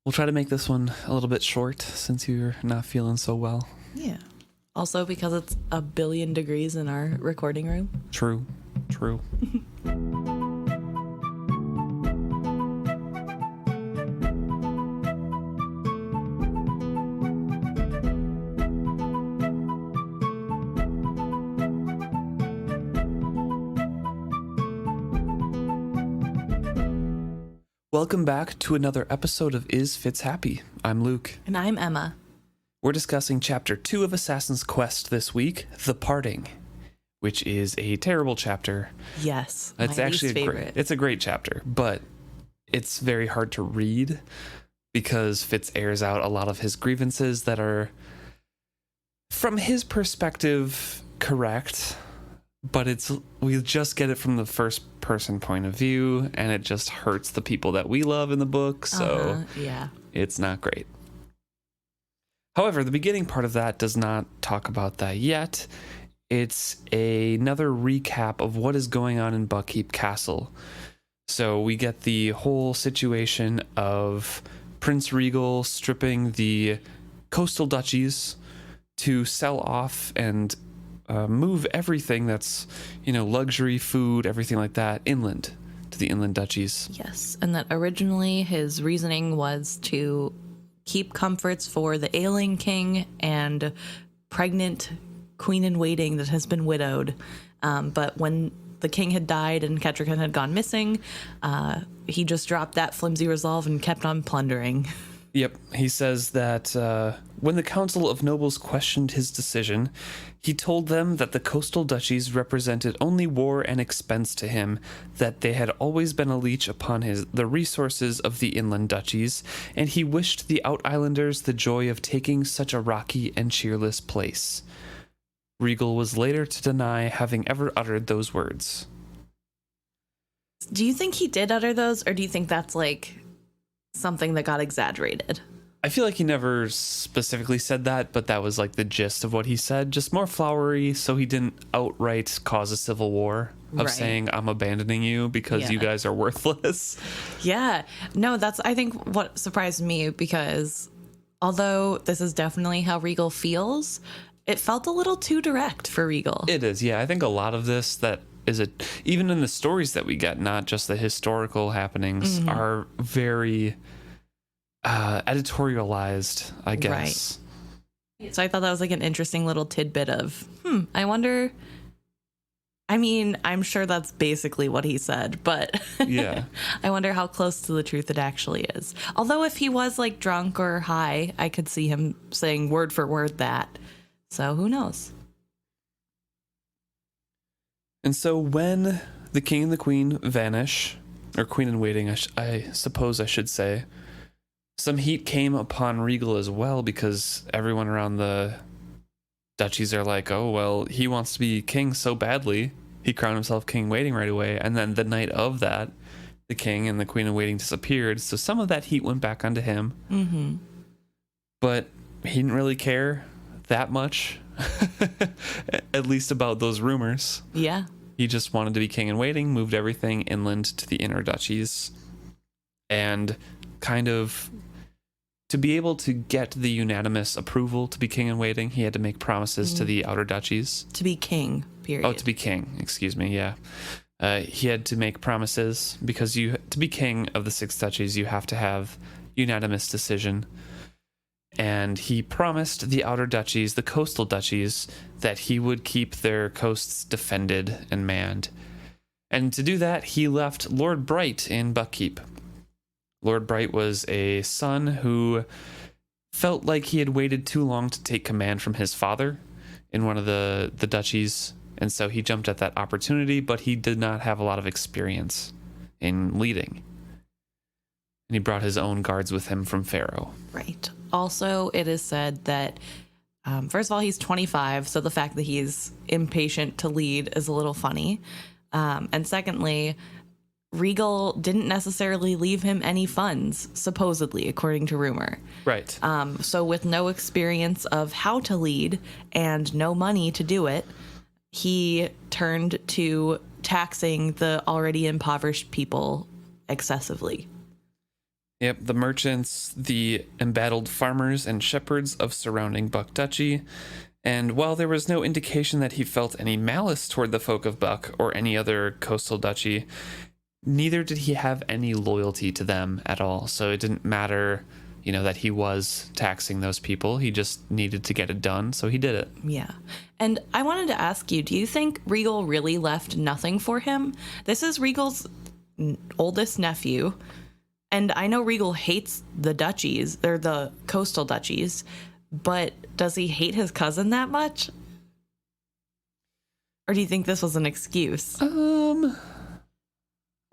We'll try to make this one a little bit short since you're not feeling so well. Yeah. Also because it's 1 billion degrees in our recording room. True. Welcome back to another episode of Is Fitz Happy? I'm Luke. And I'm Emma. We're discussing Chapter 2 of Assassin's Quest this week, The Parting, which is a terrible chapter. Yes, It's my actually least favorite. It's a great chapter, but it's very hard to read because Fitz airs out a lot of his grievances that are, from his perspective, correct, but we just get it from the first person point of view, and it just hurts the people that we love in the book, so yeah, it's not great. However, the beginning part of that does not talk about that yet. It's another recap of what is going on in Buckkeep Castle. So we get the whole situation of Prince Regal stripping the coastal duchies to sell off and move everything that's, luxury, food, everything like that, inland to the inland duchies. Yes, and that originally his reasoning was to keep comforts for the ailing king and pregnant queen in waiting that has been widowed. But when the king had died and Kettrican had gone missing, he just dropped that flimsy resolve and kept on plundering. Yep, he says that when the Council of Nobles questioned his decision, he told them that the coastal duchies represented only war and expense to him, that they had always been a leech upon the resources of the inland duchies, and he wished the out-islanders the joy of taking such a rocky and cheerless place. Regal was later to deny having ever uttered those words. Do you think he did utter those, or do you think that's something that got exaggerated? I feel like he never specifically said that, but that was the gist of what he said. Just more flowery, so he didn't outright cause a civil war of saying, I'm abandoning you because you guys are worthless. Yeah. No, that's, I think, what surprised me, because although this is definitely how Regal feels, it felt a little too direct for Regal. It is, yeah. I think a lot of this even in the stories that we get, not just the historical happenings, are very editorialized, I guess. Right. So I thought that was an interesting little tidbit of, I wonder. I mean, I'm sure that's basically what he said, but yeah, I wonder how close to the truth it actually is. Although if he was drunk or high, I could see him saying word for word that. So who knows? And so when the king and the queen vanish, or queen in waiting, I suppose I should say, some heat came upon Regal as well, because everyone around the duchies are like, oh, well, he wants to be king so badly. He crowned himself king in waiting right away. And then the night of that, the king and the queen in waiting disappeared. So some of that heat went back onto him. Mm-hmm. But he didn't really care that much, at least about those rumors. Yeah. He just wanted to be king in waiting, moved everything inland to the inner duchies, and kind of, to be able to get the unanimous approval to be king in waiting, he had to make promises to the outer duchies. To be king, period. Oh, to be king, excuse me, yeah. He had to make promises, because to be king of the 6 duchies, you have to have unanimous decision. And he promised the outer duchies, the coastal duchies, that he would keep their coasts defended and manned. And to do that, he left Lord Bright in Buckkeep. Lord Bright was a son who felt like he had waited too long to take command from his father in one of the duchies, and so he jumped at that opportunity, but he did not have a lot of experience in leading. And he brought his own guards with him from Pharaoh. Right. Also, it is said that, first of all, he's 25, so the fact that he's impatient to lead is a little funny. And secondly, Regal didn't necessarily leave him any funds, supposedly, according to rumor. Right. So with no experience of how to lead and no money to do it, he turned to taxing the already impoverished people excessively. Yep, the merchants, the embattled farmers and shepherds of surrounding Buck Duchy. And while there was no indication that he felt any malice toward the folk of Buck or any other coastal duchy, neither did he have any loyalty to them at all. So it didn't matter, that he was taxing those people. He just needed to get it done, so he did it. Yeah. And I wanted to ask you, do you think Regal really left nothing for him? This is Regal's oldest nephew. And I know Regal hates the duchies, or the coastal duchies, but does he hate his cousin that much? Or do you think this was an excuse? I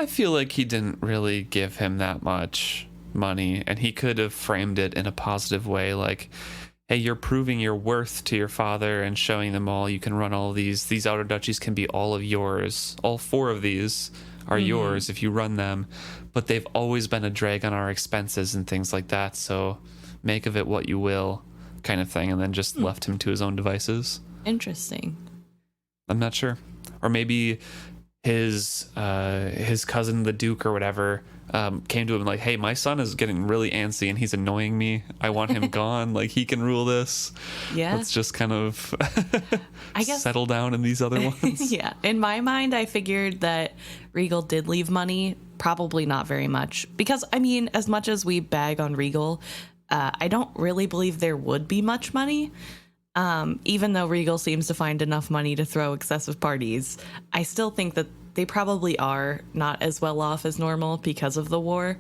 feel like he didn't really give him that much money, and he could have framed it in a positive way, like, hey, you're proving your worth to your father and showing them all you can run all these outer duchies can be all of yours. All 4 of these are yours if you run them, but they've always been a drag on our expenses and things like that, so make of it what you will, kind of thing, and then just left him to his own devices. Interesting. I'm not sure. Or maybe his cousin, the Duke or whatever, came to him like, hey, my son is getting really antsy and he's annoying me. I want him gone. Like, he can rule this. Yeah. Let's just kind of I guess settle down in these other ones. Yeah. In my mind, I figured that Regal did leave money. Probably not very much. Because, I mean, as much as we bag on Regal, I don't really believe there would be much money. Even though Regal seems to find enough money to throw excessive parties, I still think that they probably are not as well off as normal because of the war.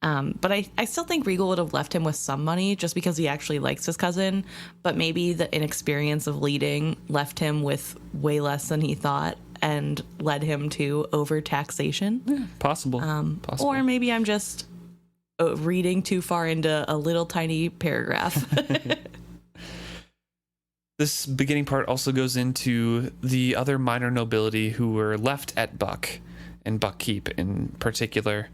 But I still think Regal would have left him with some money just because he actually likes his cousin. But maybe the inexperience of leading left him with way less than he thought and led him to overtaxation. Yeah, possible. Or maybe I'm just reading too far into a little tiny paragraph. This beginning part also goes into the other minor nobility who were left at Buck, and Buck Keep in particular.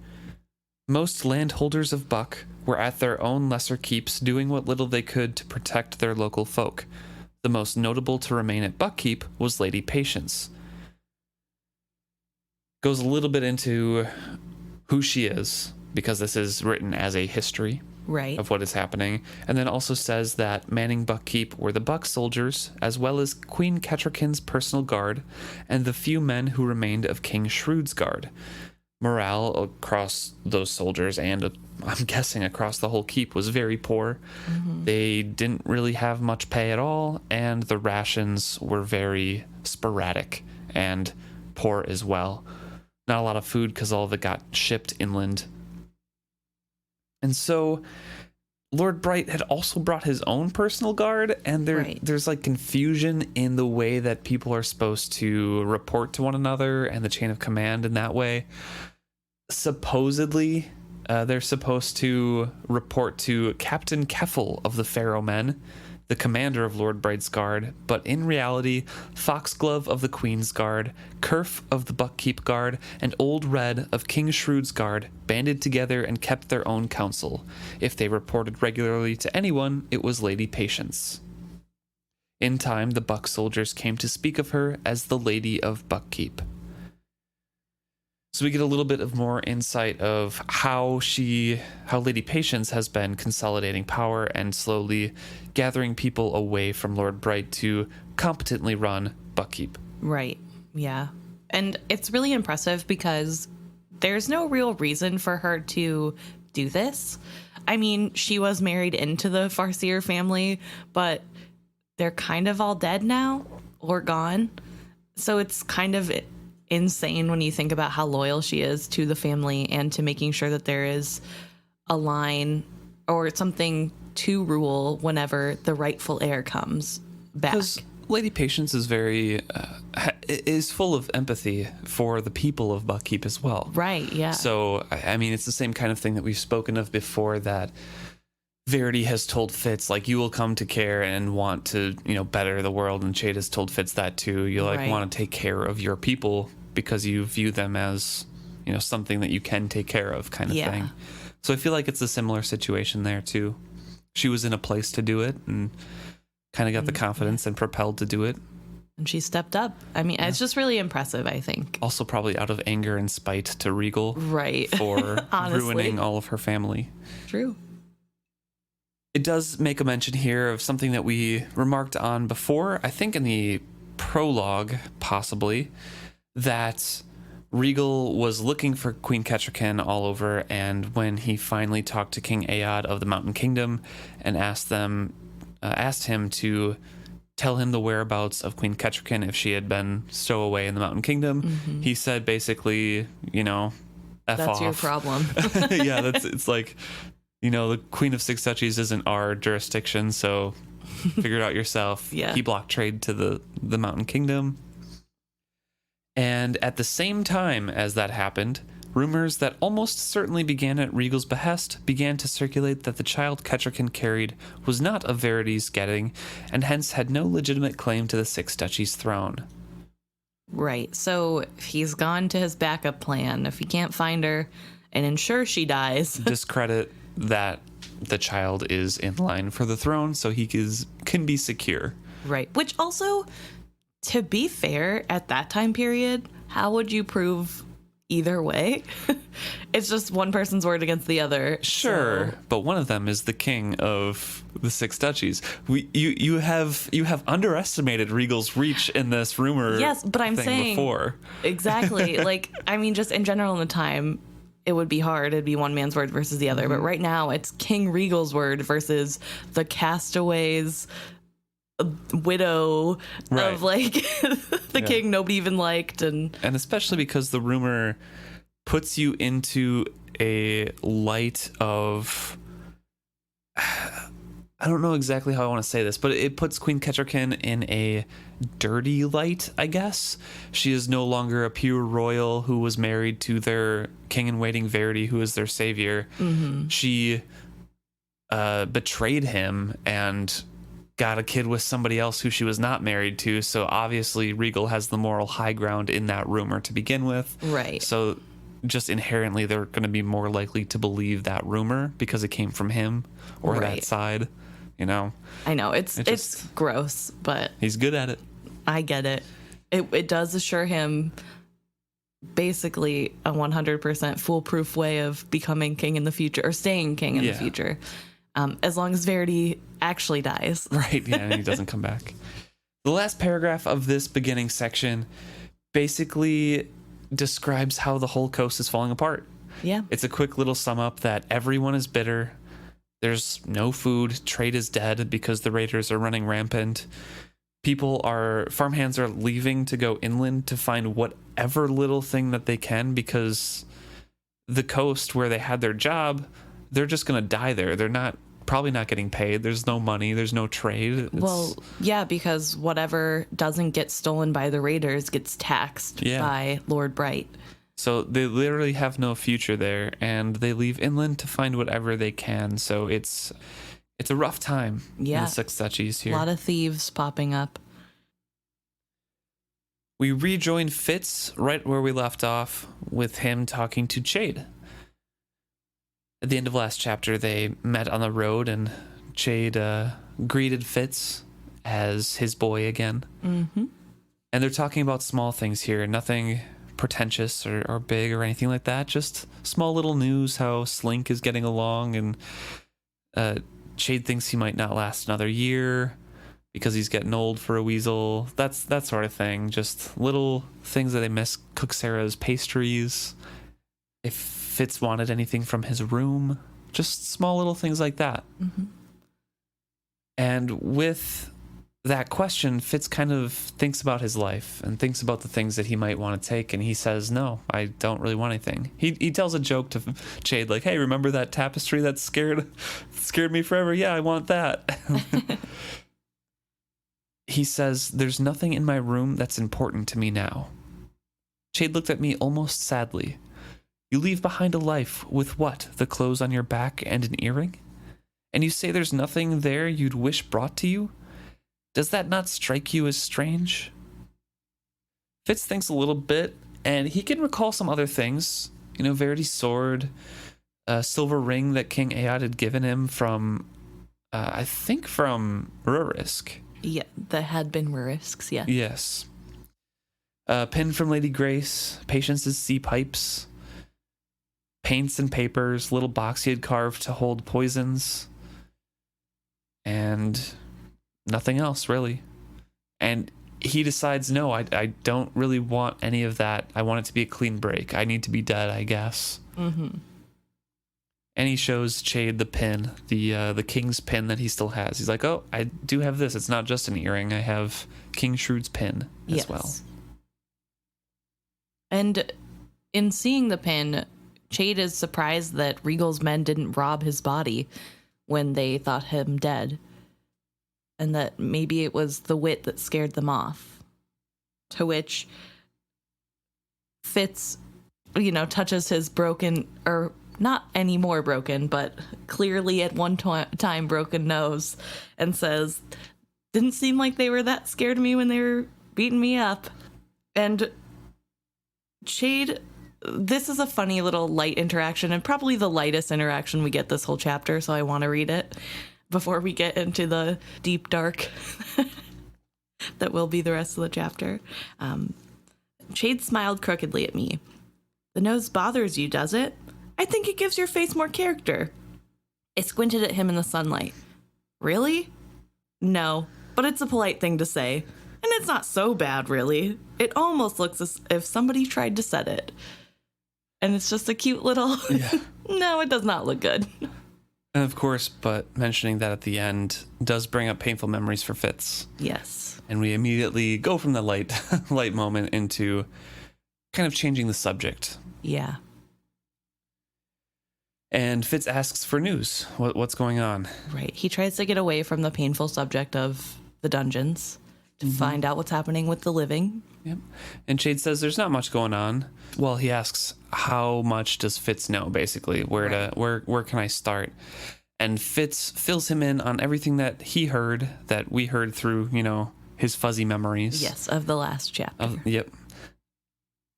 Most landholders of Buck were at their own lesser keeps doing what little they could to protect their local folk. The most notable to remain at Buck Keep was Lady Patience. Goes a little bit into who she is, because this is written as a history. Right. Of what is happening, and then also says that manning Buck Keep were the Buck soldiers, as well as Queen Ketterkin's personal guard, and the few men who remained of King Shrewd's guard. Morale across those soldiers, and I'm guessing across the whole keep, was very poor. Mm-hmm. They didn't really have much pay at all, and the rations were very sporadic and poor as well. Not a lot of food because all of it got shipped inland. And so Lord Bright had also brought his own personal guard, and there's like confusion in the way that people are supposed to report to one another and the chain of command in that way. Supposedly, they're supposed to report to Captain Keffel of the Pharaoh Men, the commander of Lord Bright's guard, but in reality, Foxglove of the Queen's guard, Kerf of the Buckkeep guard, and Old Red of King Shrewd's guard banded together and kept their own counsel. If they reported regularly to anyone, it was Lady Patience. In time, the Buck soldiers came to speak of her as the Lady of Buckkeep. So we get a little bit of more insight of how Lady Patience has been consolidating power and slowly gathering people away from Lord Bright to competently run Buckkeep. Right. Yeah. And it's really impressive because there's no real reason for her to do this. I mean, she was married into the Farseer family, but they're kind of all dead now or gone. So it's kind of insane when you think about how loyal she is to the family and to making sure that there is a line or something to rule whenever the rightful heir comes back. Because Lady Patience is is full of empathy for the people of Buckkeep as well. Right, yeah. So, I mean, it's the same kind of thing that we've spoken of before, that Verity has told Fitz, like, you will come to care and want to, better the world, and Chade has told Fitz that too. You want to take care of your people because you view them as, something that you can take care of, kind of thing. So I feel like it's a similar situation there too. She was in a place to do it and kind of got the confidence and propelled to do it. And she stepped up. I mean, it's just really impressive, I think. Also probably out of anger and spite to Regal. Right. For ruining all of her family. True. It does make a mention here of something that we remarked on before, I think in the prologue, possibly, that Regal was looking for Queen Kettrican all over, and when he finally talked to King Aod of the Mountain Kingdom and asked him to tell him the whereabouts of Queen Kettrican if she had been stowaway in the Mountain Kingdom, he said basically, F That's off. your problem. Yeah, it's like, the Queen of Six Duchies isn't our jurisdiction, so figure it out yourself. Yeah. He blocked trade to the Mountain Kingdom. And at the same time as that happened, rumors that almost certainly began at Regal's behest began to circulate that the child Kettrican carried was not of Verity's getting, and hence had no legitimate claim to the Six Duchies throne. Right. So he's gone to his backup plan. If he can't find her and ensure she dies. Discredit that the child is in line for the throne so he can be secure. Right. Which also, to be fair, at that time period, how would you prove either way? It's just one person's word against the other. Sure, so. But one of them is the king of the Six Duchies. You have underestimated Regal's reach in this rumor. Yes, but I'm saying before. Exactly. Just in general in the time, it would be hard. It'd be one man's word versus the other. But right now, it's King Regal's word versus the castaways. Widow right. of the king nobody even liked, and especially because the rumor puts you into a light of, I don't know exactly how I want to say this, but it puts Queen Kettrican in a dirty light, I guess. She is no longer a pure royal who was married to their king in waiting Verity, who is their savior. She betrayed him and got a kid with somebody else who she was not married to, so obviously Regal has the moral high ground in that rumor to begin with. Right. So just inherently they're going to be more likely to believe that rumor because it came from him or that side, I know it's gross, but he's good at it. I get it. It does assure him basically a 100% foolproof way of becoming king in the future, or staying king in the future. As long as Verity actually dies. Right, yeah, and he doesn't come back. The last paragraph of this beginning section basically describes how the whole coast is falling apart. Yeah. It's a quick little sum up that everyone is bitter. There's no food. Trade is dead because the raiders are running rampant. Farmhands are leaving to go inland to find whatever little thing that they can, because the coast where they had their job, they're just going to die there. They're probably not getting paid. There's no money. There's no trade. Because whatever doesn't get stolen by the raiders gets taxed by Lord Bright. So they literally have no future there, and they leave inland to find whatever they can. So it's a rough time in the Six Duchies here. A lot of thieves popping up. We rejoin Fitz right where we left off, with him talking to Chade. At the end of last chapter, they met on the road, and Chade greeted Fitz as his boy again. Mm-hmm. And they're talking about small things here, nothing pretentious or big or anything like that, just small little news, how Slink is getting along, and Chade thinks he might not last another year because he's getting old for a weasel. That sort of thing, just little things that they miss. Cook Sarah's pastries. If Fitz wanted anything from his room, just small little things like that. Mm-hmm. And with that question, Fitz kind of thinks about his life and thinks about the things that he might want to take, and he says, no, I don't really want anything. He tells a joke to Chade, like, hey, remember that tapestry that scared me forever? Yeah, I want that. He says, there's nothing in my room that's important to me now. Chade looked at me almost sadly. You leave behind a life with what? The clothes on your back and an earring? And you say there's nothing there you'd wish brought to you? Does that not strike you as strange? Fitz thinks a little bit, and he can recall some other things. Verity's sword, a silver ring that King Aod had given him from, I think from Rurisk. Yeah, that had been risks, yeah. Yes. Pin from Lady Grace, Patience's sea pipes, paints and papers, little box he had carved to hold poisons, and nothing else, really. And he decides, no, I don't really want any of that. I want it to be a clean break. I need to be dead, I guess. Mm-hmm. And he shows Chade the pin, the king's pin that he still has. He's like, oh, I do have this. It's not just an earring. I have King Shrewd's pin as well. And in seeing the pin, Chade is surprised that Regal's men didn't rob his body when they thought him dead. And that maybe it was the wit that scared them off. To which Fitz, touches his broken, or not anymore broken, but clearly at one time broken nose and says, didn't seem like they were that scared of me when they were beating me up. And Chade, this is a funny little light interaction, and probably the lightest interaction we get this whole chapter, so I want to read it before we get into the deep dark that will be the rest of the chapter. Chade smiled crookedly at me. The nose bothers you, does it? I think it gives your face more character. I squinted at him in the sunlight. Really? No, but it's a polite thing to say. And it's not so bad, really. It almost looks as if somebody tried to set it. And it's just a cute little... Yeah. No, it does not look good. And of course, but mentioning that at the end does bring up painful memories for Fitz. Yes. And we immediately go from the light moment into kind of changing the subject. Yeah. And Fitz asks for news. What's going on? Right. He tries to get away from the painful subject of the dungeons to find out what's happening with the living. Yep. And Chade says there's not much going on. Well, he asks, how much does Fitz know, basically? Where can I start? And Fitz fills him in on everything that he heard, that we heard through, his fuzzy memories. Yes, of the last chapter. Yep.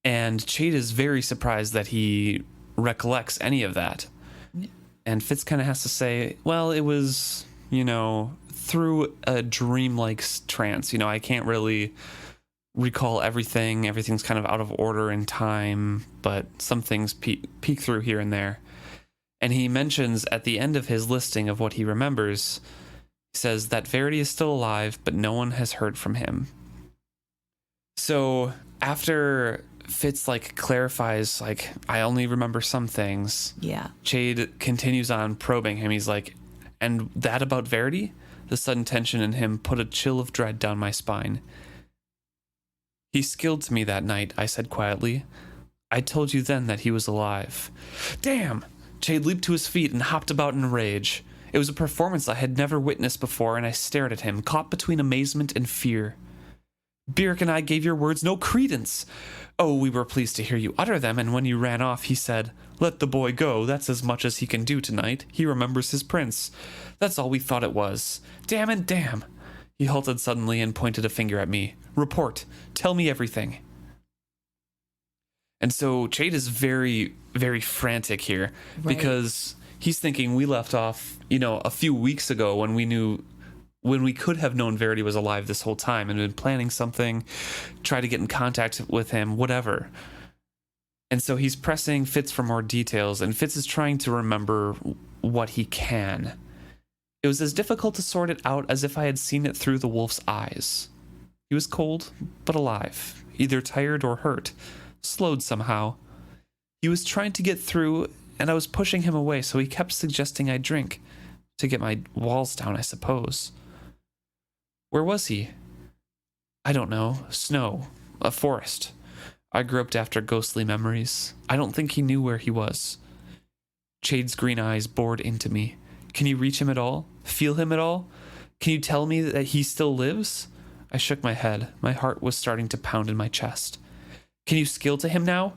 And Chade is very surprised that he recollects any of that. Yeah. And Fitz kind of has to say, well, it was, through a dreamlike trance. I can't really recall everything. Everything's kind of out of order in time, but some things peek through here and there. And he mentions at the end of his listing of what he remembers, he says that Verity is still alive, but no one has heard from him. So after Fitz clarifies, I only remember some things. Yeah. Chade continues on probing him. He's like, and that about Verity? The sudden tension in him put a chill of dread down my spine. He skilled to me that night, I said quietly. I told you then that he was alive. Damn! Chade leaped to his feet and hopped about in a rage. It was a performance I had never witnessed before, and I stared at him, caught between amazement and fear. Burrich and I gave your words no credence. Oh, we were pleased to hear you utter them, and when you ran off, he said, let the boy go, that's as much as he can do tonight. He remembers his prince. That's all we thought it was. Damn and damn. He halted suddenly and pointed a finger at me. Report. Tell me everything. And so Chade is very, very frantic here, because he's thinking we left off, a few weeks ago when we could have known Verity was alive this whole time and been planning something, try to get in contact with him, whatever. And so he's pressing Fitz for more details, and Fitz is trying to remember what he can. It was as difficult to sort it out as if I had seen it through the wolf's eyes. He was cold, but alive, either tired or hurt, slowed somehow. He was trying to get through, and I was pushing him away, so he kept suggesting I drink, to get my walls down, I suppose. Where was he? I don't know. Snow. A forest. I groped after ghostly memories. I don't think he knew where he was. Chade's green eyes bored into me. Can you reach him at all? Feel him at all? Can you tell me that he still lives? I shook my head. My heart was starting to pound in my chest. Can you skill to him now?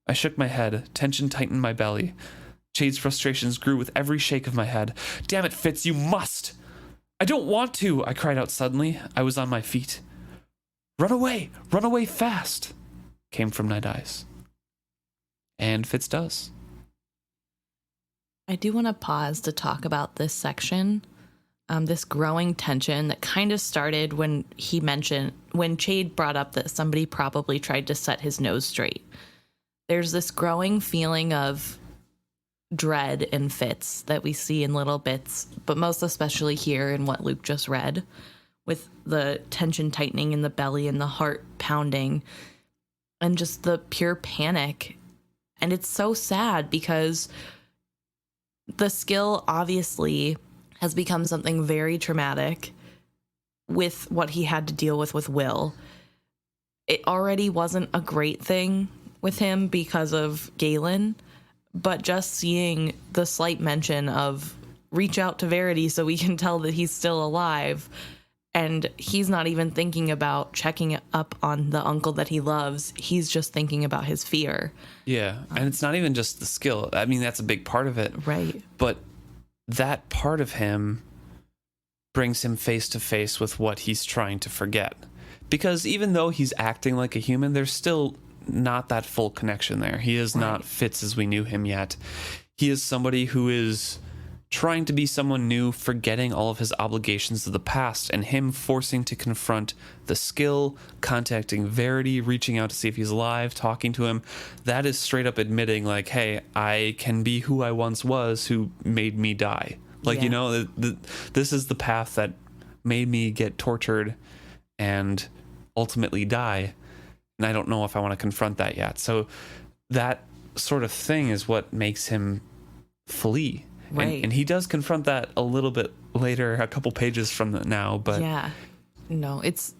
I shook my head. Tension tightened my belly. Chade's frustrations grew with every shake of my head. Damn it, Fitz, you must! I don't want to, I cried out suddenly. I was on my feet. Run away fast, came from Nighteyes. And Fitz does. I do want to pause to talk about this section, this growing tension that kind of started when Chade brought up that somebody probably tried to set his nose straight. There's this growing feeling of dread in Fitz that we see in little bits, but most especially here in what Luke just read, with the tension tightening in the belly and the heart pounding and just the pure panic. And it's so sad because the skill obviously has become something very traumatic with what he had to deal with Will. It already wasn't a great thing with him because of Galen, but just seeing the slight mention of reach out to Verity so we can tell that he's still alive, and he's not even thinking about checking up on the uncle that he loves. He's just thinking about his fear. Yeah, and it's not even just the skill. I mean, that's a big part of it. Right. But that part of him brings him face to face with what he's trying to forget. Because even though he's acting like a human, there's still not that full connection there. He is not Fitz as we knew him yet. He is somebody who is trying to be someone new, forgetting all of his obligations of the past, and him forcing to confront the skill, contacting Verity, reaching out to see if he's alive, talking to him. That is straight up admitting, like, hey, I can be who I once was, who made me die. Like, you know, this is the path that made me get tortured and ultimately die. And I don't know if I want to confront that yet. So that sort of thing is what makes him flee. Right. And he does confront that a little bit later, a couple pages from now. But yeah, no, it's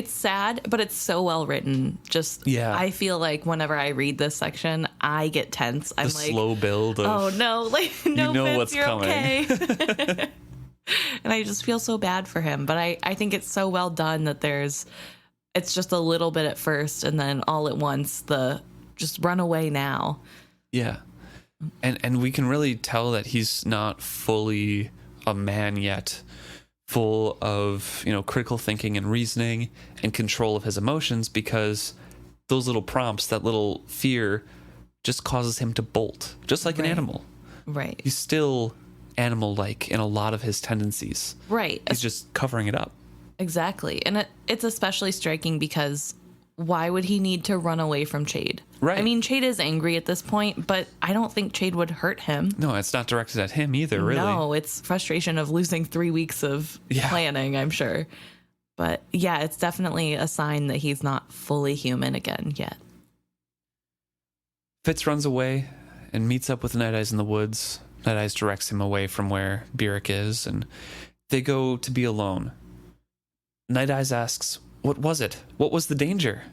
sad, but it's so well written. Just, I feel like whenever I read this section, I get tense. I'm like, slow build of, oh no, like, no, you know Fitz, what's you're coming. Okay. And I just feel so bad for him. But I think it's so well done that it's just a little bit at first, and then all at once, just run away now. Yeah. And we can really tell that he's not fully a man yet, full of, you know, critical thinking and reasoning and control of his emotions, because those little prompts, that little fear just causes him to bolt, just like an animal. Right. He's still animal-like in a lot of his tendencies. Right. He's just covering it up. Exactly. And it's especially striking because why would he need to run away from Chade? Right. I mean, Chade is angry at this point, but I don't think Chade would hurt him. No, it's not directed at him either, really. No, it's frustration of losing 3 weeks of planning, I'm sure. But yeah, it's definitely a sign that he's not fully human again yet. Fitz runs away and meets up with Nighteyes in the woods. Nighteyes directs him away from where Burrich is, and they go to be alone. Nighteyes asks, "What was it? What was the danger?"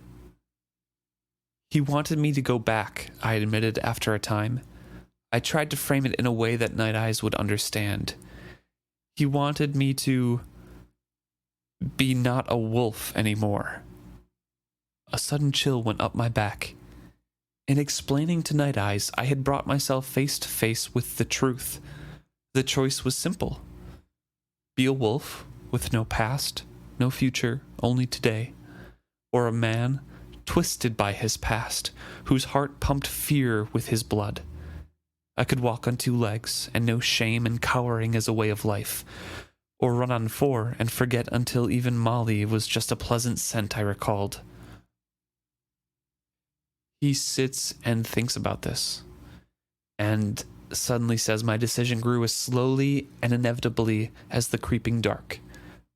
"He wanted me to go back," I admitted after a time. I tried to frame it in a way that Nighteyes would understand. He wanted me to be not a wolf anymore. A sudden chill went up my back. In explaining to Nighteyes, I had brought myself face to face with the truth. The choice was simple. Be a wolf with no past, no future, only today. Or a man twisted by his past, whose heart pumped fear with his blood. I could walk on 2 legs and know shame and cowering as a way of life. Or run on 4 and forget until even Molly was just a pleasant scent I recalled. He sits and thinks about this, and suddenly says my decision grew as slowly and inevitably as the creeping dark.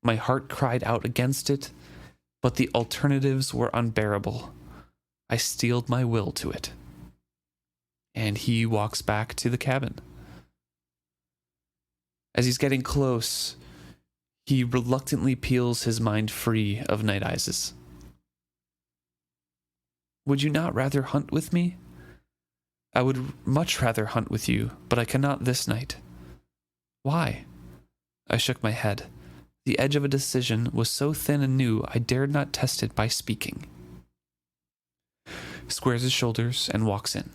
My heart cried out against it, but the alternatives were unbearable. I steeled my will to it. And he walks back to the cabin. As he's getting close, he reluctantly peels his mind free of Nighteyes'. "Would you not rather hunt with me?" "I would much rather hunt with you, but I cannot this night." "Why?" I shook my head. The edge of a decision was so thin and new, I dared not test it by speaking. Squares his shoulders and walks in.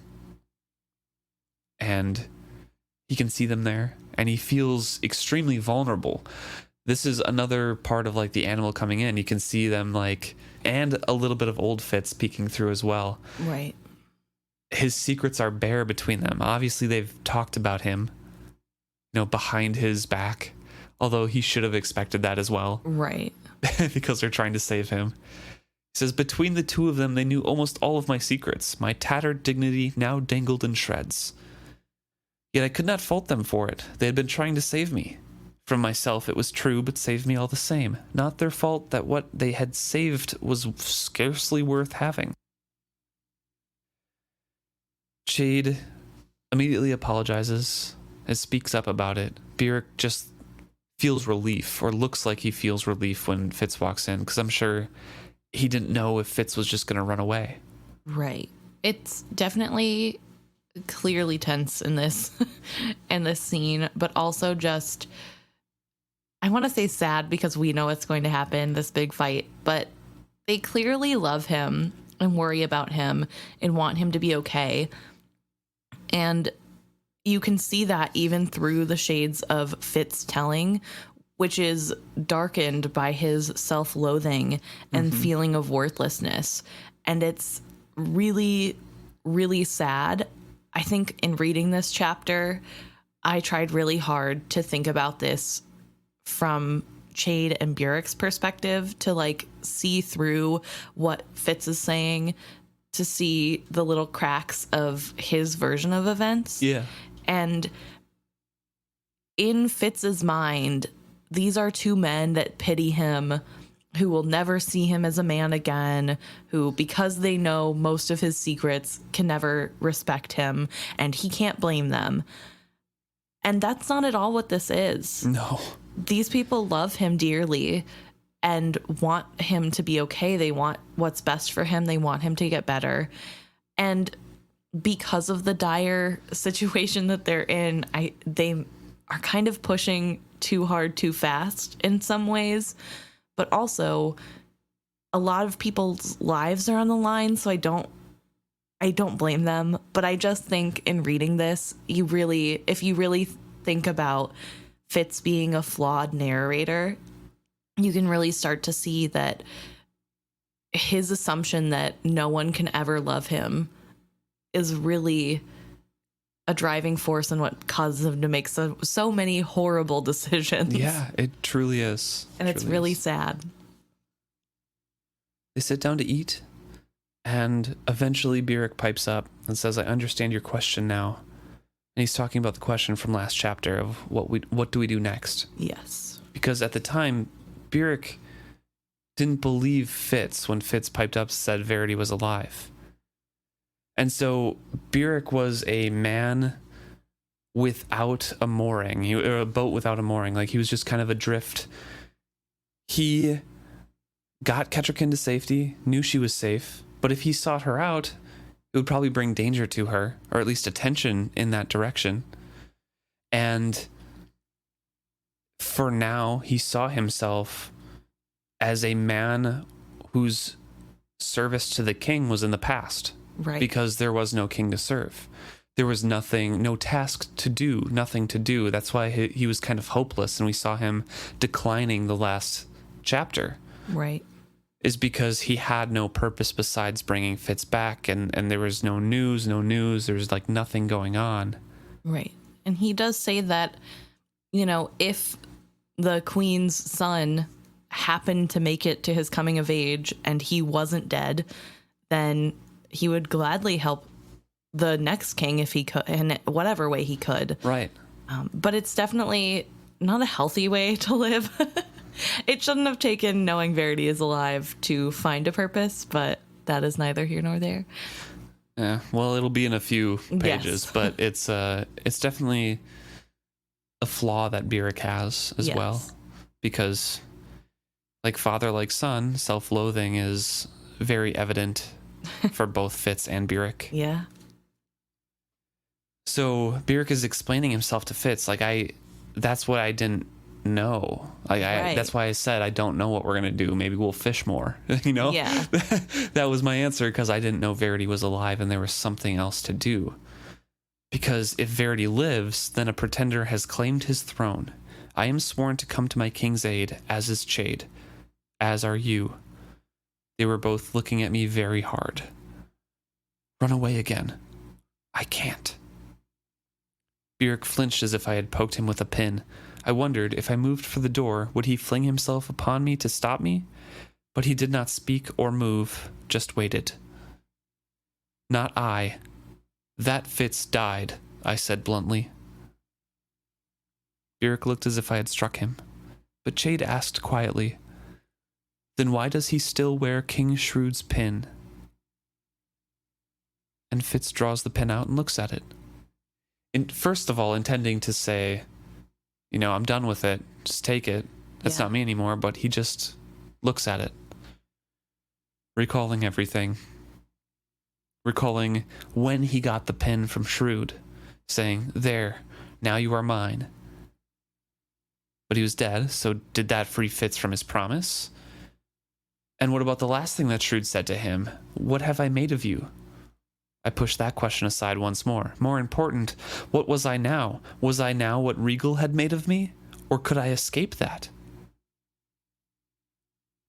And he can see them there, and he feels extremely vulnerable. This is another part of like the animal coming in. You can see them like, and a little bit of old Fitz peeking through as well. Right. His secrets are bare between them. Obviously, they've talked about him, you know, behind his back, although he should have expected that as well. Right. Because they're trying to save him. He says, between the two of them, they knew almost all of my secrets. My tattered dignity now dangled in shreds. Yet I could not fault them for it. They had been trying to save me. From myself it was true, but saved me all the same. Not their fault that what they had saved was scarcely worth having. Chade immediately apologizes and speaks up about it. Burrich just feels relief, or looks like he feels relief when Fitz walks in, because I'm sure he didn't know if Fitz was just going to run away. Right. It's definitely clearly tense in this in this scene, but also just, I want to say sad because we know what's going to happen, this big fight, but they clearly love him and worry about him and want him to be okay. And you can see that even through the shades of Fitz telling, which is darkened by his self-loathing and feeling of worthlessness. And it's really, really sad. I think in reading this chapter, I tried really hard to think about this from Chade and Burrich's perspective, to like see through what Fitz is saying, to see the little cracks of his version of events. Yeah. And in Fitz's mind, these are two men that pity him, who will never see him as a man again, who, because they know most of his secrets, can never respect him, and he can't blame them. And that's not at all what this is. No. These people love him dearly and want him to be okay. They want what's best for him. They want him to get better. And because of the dire situation that they're in, they are kind of pushing too hard, too fast in some ways. But also, a lot of people's lives are on the line, so I don't blame them. But I just think in reading this, if you really think about Fitz being a flawed narrator, you can really start to see that his assumption that no one can ever love him is really a driving force in what causes him to make so many horrible decisions. Yeah, it truly is. And it's really sad. They sit down to eat, and eventually Burrich pipes up and says, I understand your question now. And he's talking about the question from last chapter of what do we do next? Yes. Because at the time, Burrich didn't believe Fitz when Fitz piped up and said Verity was alive. And so Burrich was a man without a mooring, or a boat without a mooring. Like, he was just kind of adrift. He got Kettrikin to safety, knew she was safe, but if he sought her out, it would probably bring danger to her, or at least attention in that direction. And for now, he saw himself as a man whose service to the king was in the past. Right. Because there was no king to serve. There was nothing, no task to do, nothing to do. That's why he was kind of hopeless, and we saw him declining the last chapter. Right. Is because he had no purpose besides bringing Fitz back, and there was no news. There was like nothing going on. Right. And he does say that, if the queen's son happened to make it to his coming of age and he wasn't dead, then he would gladly help the next king if he could, in whatever way he could. Right. But it's definitely not a healthy way to live. It shouldn't have taken knowing Verity is alive to find a purpose, but that is neither here nor there. Yeah. Well, it'll be in a few pages, yes. But it's definitely a flaw that Burrich has as well, because like father, like son, self-loathing is very evident for both Fitz and Burrich. Yeah. So Burrich is explaining himself to Fitz, like, that's what I didn't know. Right. That's why I said I don't know what we're gonna do. Maybe we'll fish more. Yeah. That was my answer, because I didn't know Verity was alive and there was something else to do. Because if Verity lives, then a pretender has claimed his throne. I am sworn to come to my king's aid, as is Chade, as are you. They were both looking at me very hard. Run away again. I can't. Burrich flinched as if I had poked him with a pin. I wondered if I moved for the door, would he fling himself upon me to stop me? But he did not speak or move, just waited. Not I. That Fitz died, I said bluntly. Burrich looked as if I had struck him, but Chade asked quietly, then why does he still wear King Shrewd's pin? And Fitz draws the pin out and looks at it. First of all, intending to say, I'm done with it, just take it. That's not me anymore, but he just looks at it. Recalling everything. Recalling when he got the pin from Shrewd, saying, there, now you are mine. But he was dead, so did that free Fitz from his promise? And what about the last thing that Shrewd said to him? What have I made of you? I pushed that question aside once more. More important, what was I now? Was I now what Regal had made of me? Or could I escape that?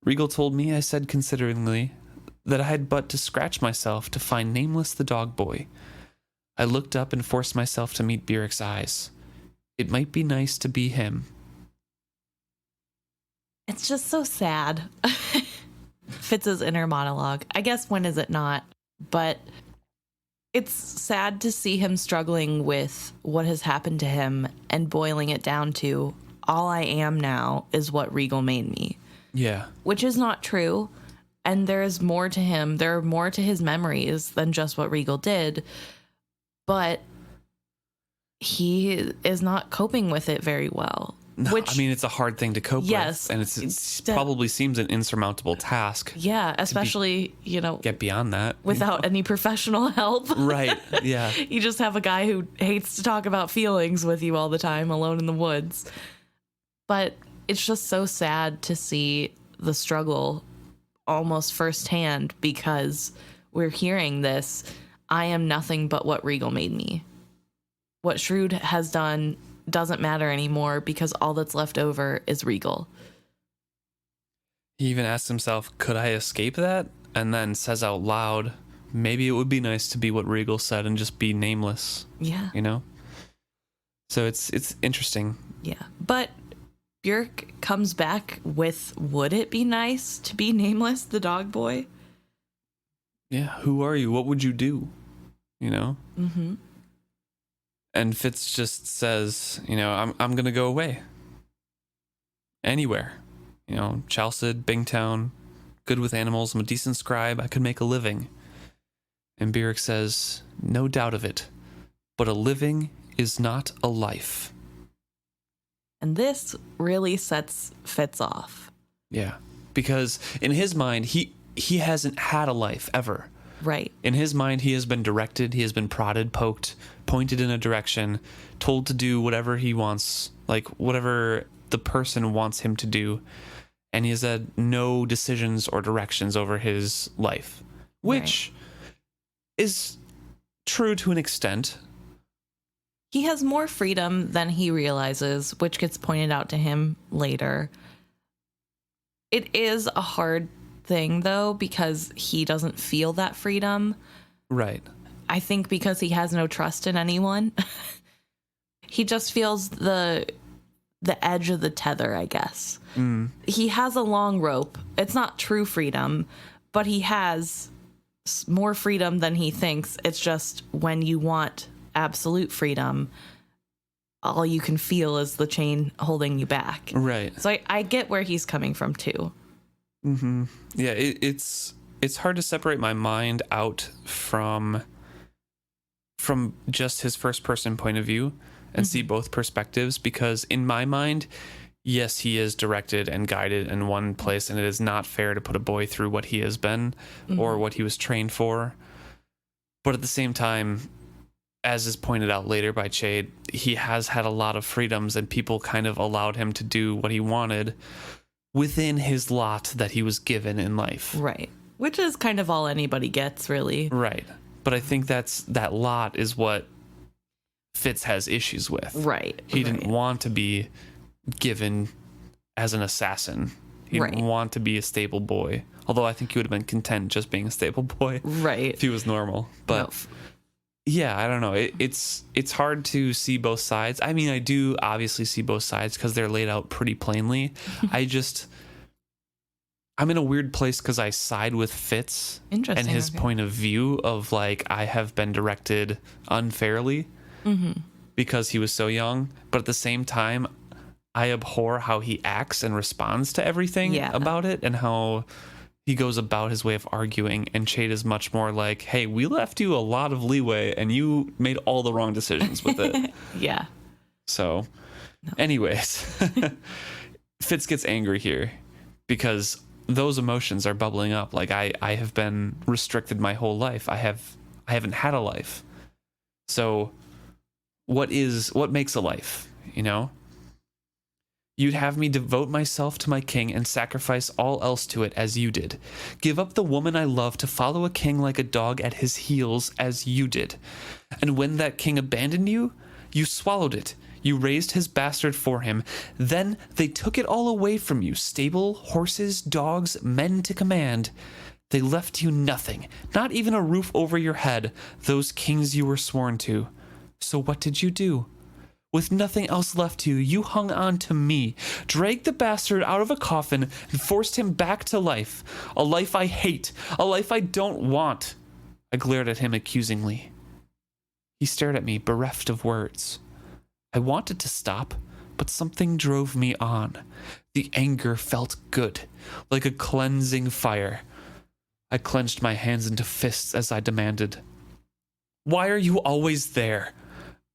Regal told me, I said consideringly, that I had but to scratch myself to find Nameless the dog boy. I looked up and forced myself to meet Burrich's eyes. It might be nice to be him. It's just so sad. Fitz's inner monologue. I guess when is it not? But it's sad to see him struggling with what has happened to him and boiling it down to all I am now is what Regal made me. Yeah. Which is not true. And there is more to him. There are more to his memories than just what Regal did. But he is not coping with it very well. No, it's a hard thing to cope with. And it probably seems an insurmountable task. Yeah, especially, get beyond that. Without any professional help. Right, yeah. You just have a guy who hates to talk about feelings with you all the time, alone in the woods. But it's just so sad to see the struggle almost firsthand because we're hearing this, I am nothing but what Regal made me. What Shrewd has done doesn't matter anymore because all that's left over is Regal. He even asks himself, could I escape that? And then says out loud, maybe it would be nice to be what Regal said and just be nameless. Yeah. So it's interesting. Yeah. But Burrich comes back with, would it be nice to be Nameless, the dog boy? Yeah. Who are you? What would you do? Mm-hmm. And Fitz just says, I'm going to go away. Anywhere. Chalced, Bingtown, good with animals. I'm a decent scribe. I could make a living. And Burrich says, no doubt of it. But a living is not a life. And this really sets Fitz off. Yeah. Because in his mind, he hasn't had a life ever. Right. In his mind, he has been directed, he has been prodded, poked, pointed in a direction, told to do whatever he wants, like whatever the person wants him to do. And he has had no decisions or directions over his life, which is true to an extent. He has more freedom than he realizes, which gets pointed out to him later. It is a hard thing, though, because he doesn't feel that freedom. Right. I think because he has no trust in anyone. He just feels the edge of the tether, I guess. Mm. He has a long rope. It's not true freedom, but he has more freedom than he thinks. It's just when you want absolute freedom, all you can feel is the chain holding you back. Right. So I get where he's coming from, too. Mm-hmm. Yeah, it's hard to separate my mind out from just his first person point of view and see both perspectives, because in my mind, yes, he is directed and guided in one place, and it is not fair to put a boy through what he has been or what he was trained for. But at the same time, as is pointed out later by Chade, he has had a lot of freedoms and people kind of allowed him to do what he wanted within his lot that he was given in life. Right. Which is kind of all anybody gets, really. Right. But I think that lot is what Fitz has issues with. Right. He didn't want to be given as an assassin. He didn't want to be a stable boy. Although I think he would have been content just being a stable boy. Right. If he was normal. But yeah, I don't know. It's hard to see both sides. I mean, I do obviously see both sides because they're laid out pretty plainly. I'm in a weird place because I side with Fitz and his point of view of like, I have been directed unfairly because he was so young. But at the same time, I abhor how he acts and responds to everything about it, and how he goes about his way of arguing. And Chade is much more like, hey, we left you a lot of leeway and you made all the wrong decisions with it. Yeah. So anyways, Fitz gets angry here because those emotions are bubbling up. Like I have been restricted my whole life. I haven't had a life. So what makes a life, you know? You'd have me devote myself to my king and sacrifice all else to it as you did. Give up the woman I love to follow a king like a dog at his heels as you did. And when that king abandoned you, you swallowed it. You raised his bastard for him. Then they took it all away from you. Stable, horses, dogs, men to command. They left you nothing, not even a roof over your head, those kings you were sworn to. So what did you do? With nothing else left to you, you hung on to me, dragged the bastard out of a coffin, and forced him back to life. A life I hate, a life I don't want. I glared at him accusingly. He stared at me, bereft of words. I wanted to stop, but something drove me on. The anger felt good, like a cleansing fire. I clenched my hands into fists as I demanded, "Why are you always there?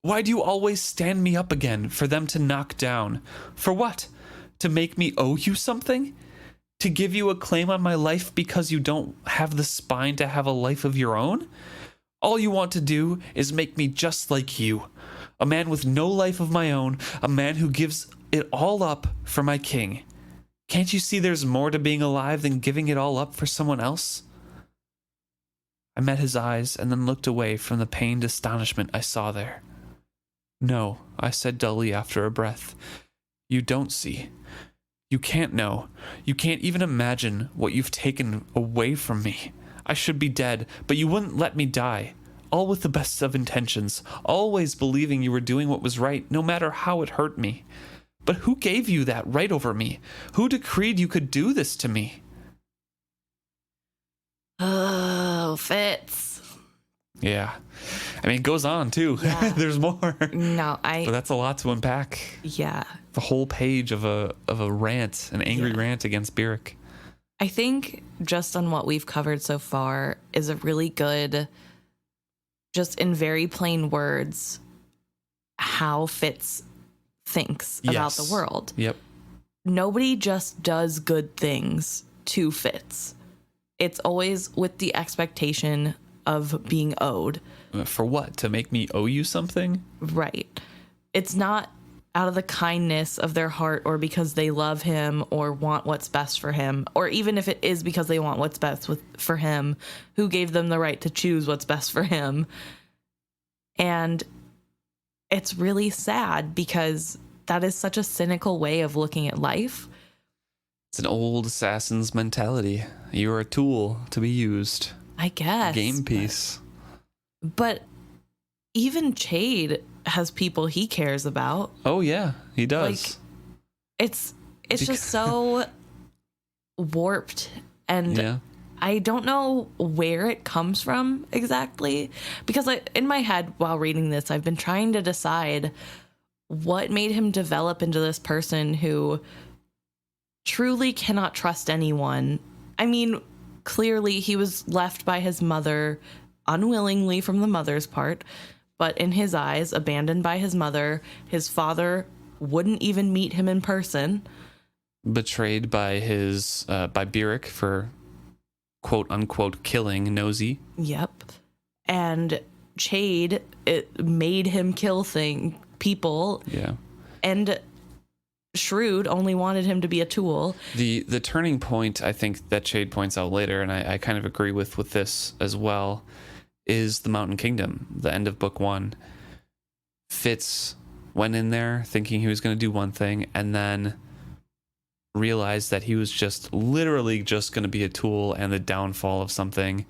Why do you always stand me up again for them to knock down? For what? To make me owe you something? To give you a claim on my life because you don't have the spine to have a life of your own? All you want to do is make me just like you. A man with no life of my own, a man who gives it all up for my king. Can't you see there's more to being alive than giving it all up for someone else?" I met his eyes and then looked away from the pained astonishment I saw there. "No," I said dully after a breath. "You don't see. You can't know. You can't even imagine what you've taken away from me. I should be dead, but you wouldn't let me die. All with the best of intentions, always believing you were doing what was right, no matter how it hurt me. But who gave you that right over me? Who decreed you could do this to me?" Oh, Fitz. Yeah. I mean, it goes on, too. Yeah. There's more. No, But that's a lot to unpack. Yeah. The whole page of a rant, an angry rant against Burrich. I think just on what we've covered so far is a really good, just in very plain words, how Fitz thinks about the world. Yep. Nobody just does good things to Fitz. It's always with the expectation of being owed. For what? To make me owe you something? Right. It's not out of the kindness of their heart or because they love him or want what's best for him, or even if it is because they want what's best for him, who gave them the right to choose what's best for him. And it's really sad because that is such a cynical way of looking at life. It's an old assassin's mentality. You're a tool to be used. I guess. Game piece. But even Chade has people he cares about. Oh yeah, he does. Like, it's just so warped, and I don't know where it comes from exactly, because in my head while reading this, I've been trying to decide what made him develop into this person who truly cannot trust anyone. I mean, clearly he was left by his mother unwillingly from the mother's part, but in his eyes, abandoned by his mother. His father wouldn't even meet him in person. Betrayed by by Burrich for quote unquote killing Nosy. Yep. And Chade, it made him kill people. Yeah. And Shrewd only wanted him to be a tool. The turning point, I think, that Chade points out later, and I kind of agree with this as well, is the Mountain Kingdom, the end of book 1. Fitz went in there thinking he was going to do one thing, and then realized that he was just literally just going to be a tool and the downfall of something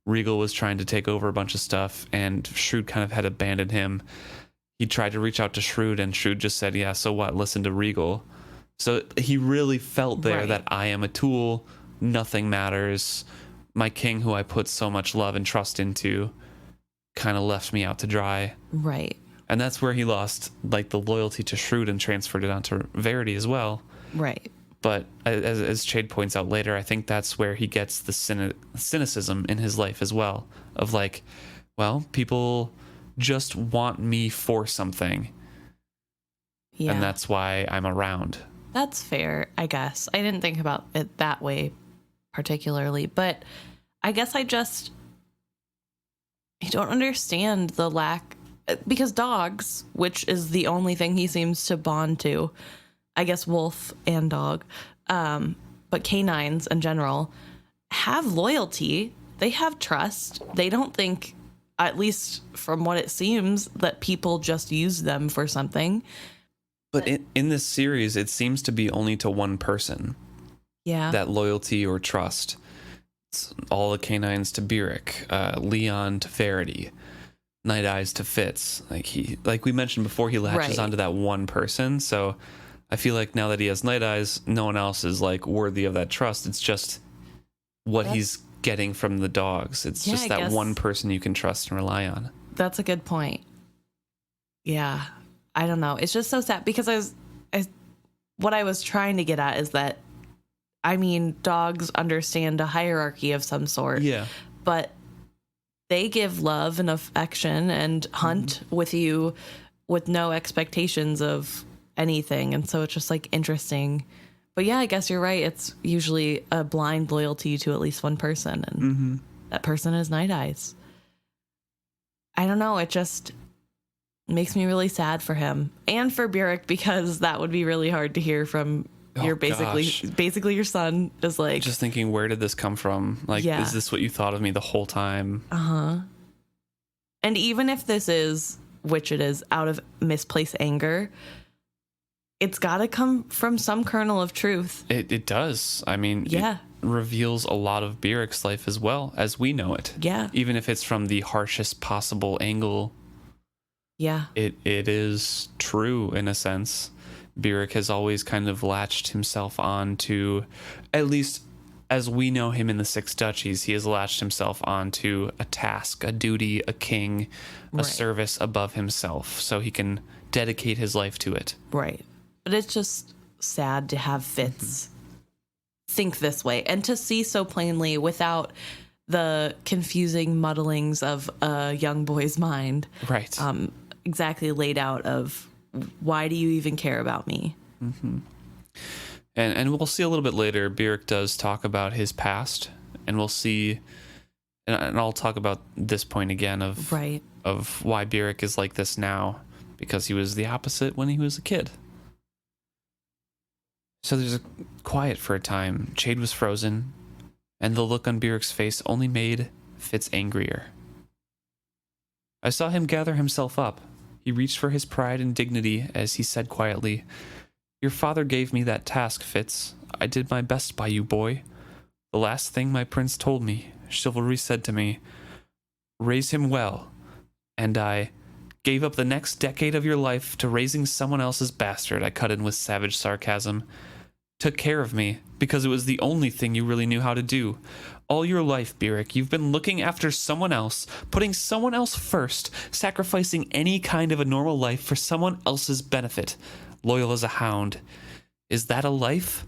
Regal was trying to take over a bunch of stuff, and Shrewd kind of had abandoned him. He tried to reach out to Shrewd, and Shrewd just said, yeah, so what? Listen to Regal. So he really felt there that I am a tool. Nothing matters. My king, who I put so much love and trust into, kind of left me out to dry. Right. And that's where he lost like the loyalty to Shrewd and transferred it onto Verity as well. Right. But as Chade points out later, I think that's where he gets the cynicism in his life as well. Of like, well, people just want me for something. Yeah. And that's why I'm around. That's fair, I guess. I didn't think about it that way particularly. But I guess I don't understand the lack. Because dogs, which is the only thing he seems to bond to, I guess wolf and dog, but canines in general, have loyalty. They have trust. They don't think, at least from what it seems, that people just use them for something. But in this series, it seems to be only to one person. Yeah. That loyalty or trust. It's all the canines to Burrich, Leon to Verity, Nighteyes to Fitz. Like we mentioned before, he latches onto that one person. So I feel like now that he has Nighteyes, no one else is like worthy of that trust. It's just what he's getting from the dogs. It's just that one person you can trust and rely on. That's a good point. Yeah. I don't know. It's just so sad because what I was trying to get at is that, I mean, dogs understand a hierarchy of some sort. Yeah. But they give love and affection and hunt with you with no expectations of anything. And so it's just like interesting. But yeah, I guess you're right. It's usually a blind loyalty to at least one person. And that person is Nighteyes. I don't know. It just makes me really sad for him and for Burrich, because that would be really hard to hear from your basically your son is like just thinking, where did this come from? Like, is this what you thought of me the whole time? And even if this is, which it is, out of misplaced anger, it's got to come from some kernel of truth. It does. I mean, it reveals a lot of Burrich's life as well as we know it. Yeah. Even if it's from the harshest possible angle. Yeah. It is true in a sense. Burrich has always kind of latched himself on to, at least as we know him in the Six Duchies, he has latched himself onto a task, a duty, a king, a service above himself, so he can dedicate his life to it. Right. But it's just sad to have Fitz think this way and to see so plainly without the confusing muddlings of a young boy's mind. Right. Exactly laid out of, why do you even care about me? And we'll see a little bit later, Burrich does talk about his past, and we'll see, and I'll talk about this point again of why Burrich is like this now, because he was the opposite when he was a kid. So there's a quiet for a time. Chade was frozen, and the look on Burrich's face only made Fitz angrier. I saw him gather himself up. He reached for his pride and dignity as he said quietly, "Your father gave me that task, Fitz. I did my best by you, boy. The last thing my prince told me, chivalry said to me, raise him well. And I gave up the next decade of your life to raising someone else's bastard," I cut in with savage sarcasm. "Took care of me, because it was the only thing you really knew how to do. All your life, Burrich, you've been looking after someone else, putting someone else first, sacrificing any kind of a normal life for someone else's benefit. Loyal as a hound. Is that a life?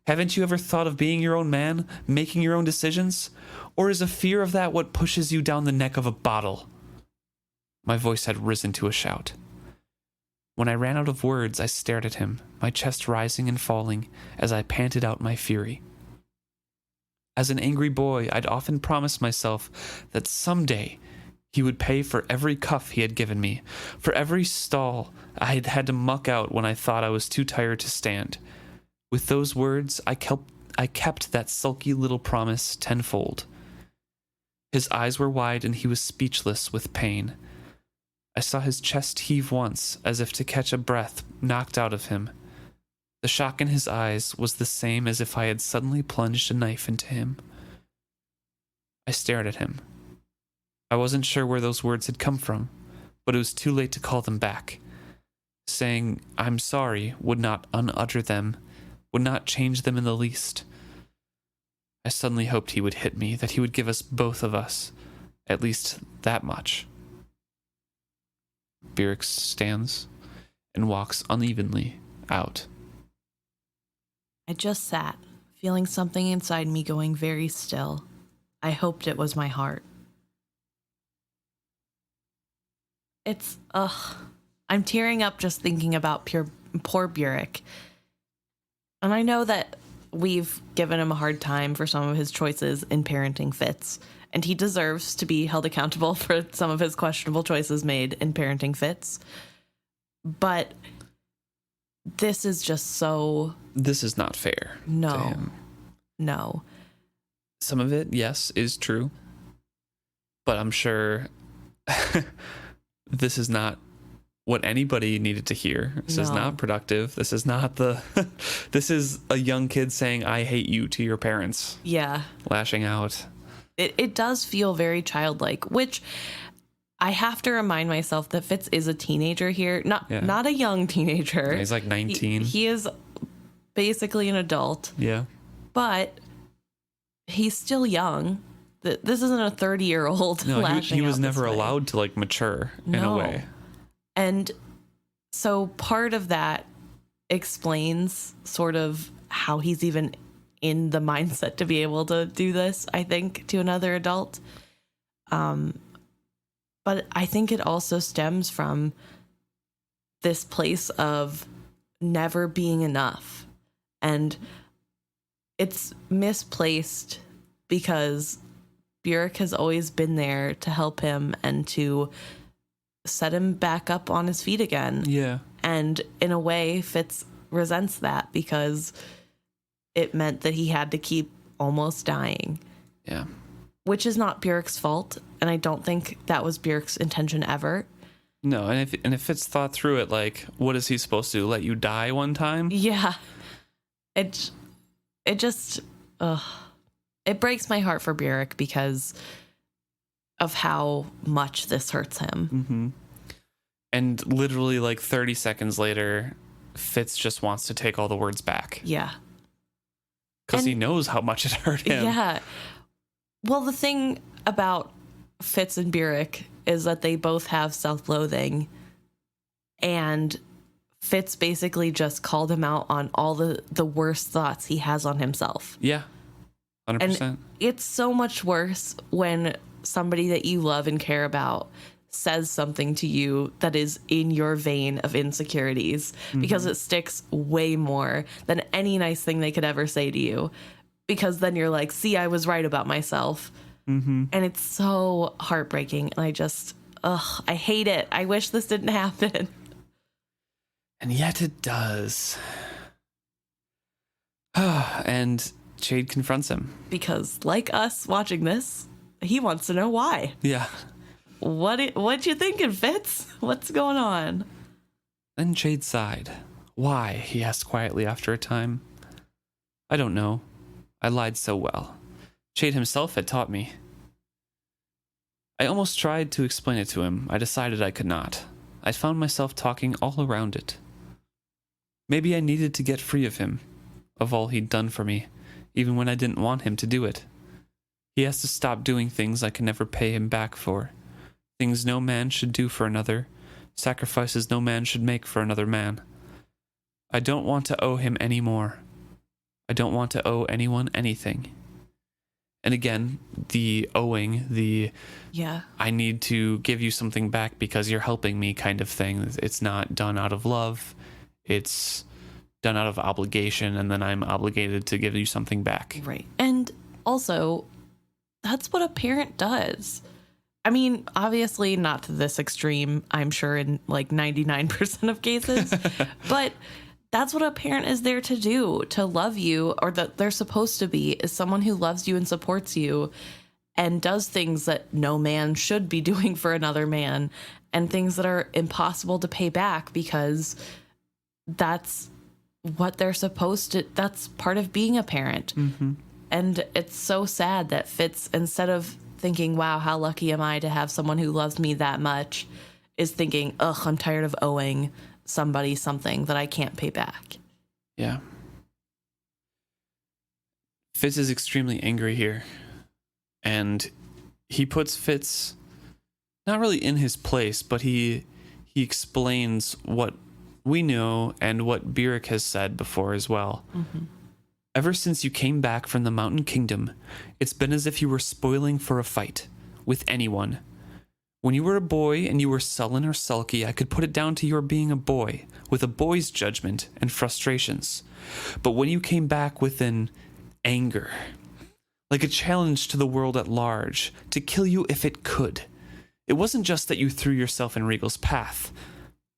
Haven't you ever thought of being your own man, making your own decisions? Or is a fear of that what pushes you down the neck of a bottle?" My voice had risen to a shout. When I ran out of words, I stared at him, my chest rising and falling as I panted out my fury. As an angry boy, I'd often promised myself that someday he would pay for every cuff he had given me, for every stall I had had to muck out when I thought I was too tired to stand. With those words, I kept that sulky little promise tenfold. His eyes were wide and he was speechless with pain. I saw his chest heave once, as if to catch a breath knocked out of him. The shock in his eyes was the same as if I had suddenly plunged a knife into him. I stared at him, I wasn't sure where those words had come from, but it was too late to call them back. Saying, "I'm sorry," would not unutter them, would not change them in the least. I suddenly hoped he would hit me, that he would give us both of us at least that much. Burrich stands and walks unevenly out. I just sat, feeling something inside me going very still. I hoped it was my heart. I'm tearing up just thinking about poor Burrich. And I know that we've given him a hard time for some of his choices in parenting Fitz, and he deserves to be held accountable for some of his questionable choices made in parenting Fitz. But this is just so... This is not fair. No. To him. No. Some of it, yes, is true. But I'm sure this is not what anybody needed to hear. This is not productive. This is not the... This is a young kid saying, "I hate you" to your parents. Yeah. Lashing out. It does feel very childlike, which I have to remind myself that Fitz is a teenager here. Not a young teenager. Yeah, he's like 19. He is basically an adult. Yeah. But he's still young. This isn't a 30-year-old. No, lashing he was out never this way. allowed to like mature in a way. And so part of that explains sort of how he's even in the mindset to be able to do this, I think, to another adult. But I think it also stems from this place of never being enough. And it's misplaced because Burrich has always been there to help him and to set him back up on his feet again. Yeah. And in a way, Fitz resents that because it meant that he had to keep almost dying. Yeah. Which is not Burrich's fault, and I don't think that was Burrich's intention ever. No, and if Fitz thought through it, like, what is he supposed to do? Let you die one time? Yeah. It just it breaks my heart for Burrich because of how much this hurts him. Mm-hmm. And literally like 30 seconds later, Fitz just wants to take all the words back. Yeah. Because he knows how much it hurt him. Yeah. Well, the thing about Fitz and Burrich is that they both have self-loathing, and Fitz basically just called him out on all the worst thoughts he has on himself. Yeah. 100%. And it's so much worse when somebody that you love and care about says something to you that is in your vein of insecurities, because it sticks way more than any nice thing they could ever say to you, because then you're like, see, I was right about myself. And it's so heartbreaking, and I just I hate it. I wish this didn't happen. And yet it does. And Chade confronts him. Because like us watching this, he wants to know why. Yeah. What you thinking, Fitz? What's going on? Then Chade sighed. Why? He asked quietly after a time. I don't know. I lied so well. Chade himself had taught me. I almost tried to explain it to him. I decided I could not. I found myself talking all around it. Maybe I needed to get free of him, of all he'd done for me, even when I didn't want him to do it. He has to stop doing things I can never pay him back for. Things no man should do for another. Sacrifices no man should make for another man. I don't want to owe him any more. I don't want to owe anyone anything. And again, the owing, I need to give you something back because you're helping me kind of thing. It's not done out of love. It's done out of obligation, and then I'm obligated to give you something back. Right. And also, that's what a parent does. I mean, obviously not to this extreme, I'm sure, in like 99% of cases, but that's what a parent is there to do, to love you, or that they're supposed to be, is someone who loves you and supports you and does things that no man should be doing for another man, and things that are impossible to pay back because that's what they're supposed to, that's part of being a parent. And it's so sad that Fitz, instead of thinking, wow, how lucky am I to have someone who loves me that much, is thinking, ugh, I'm tired of owing somebody something that I can't pay back. Yeah. Fitz is extremely angry here. And he puts Fitz not really in his place, but he explains what we know and what Burrich has said before as well. Mm-hmm. Ever since you came back from the Mountain Kingdom, it's been as if you were spoiling for a fight with anyone. When you were a boy and you were sullen or sulky, I could put it down to your being a boy, with a boy's judgment and frustrations. But when you came back with an anger, like a challenge to the world at large, to kill you if it could, it wasn't just that you threw yourself in Regal's path.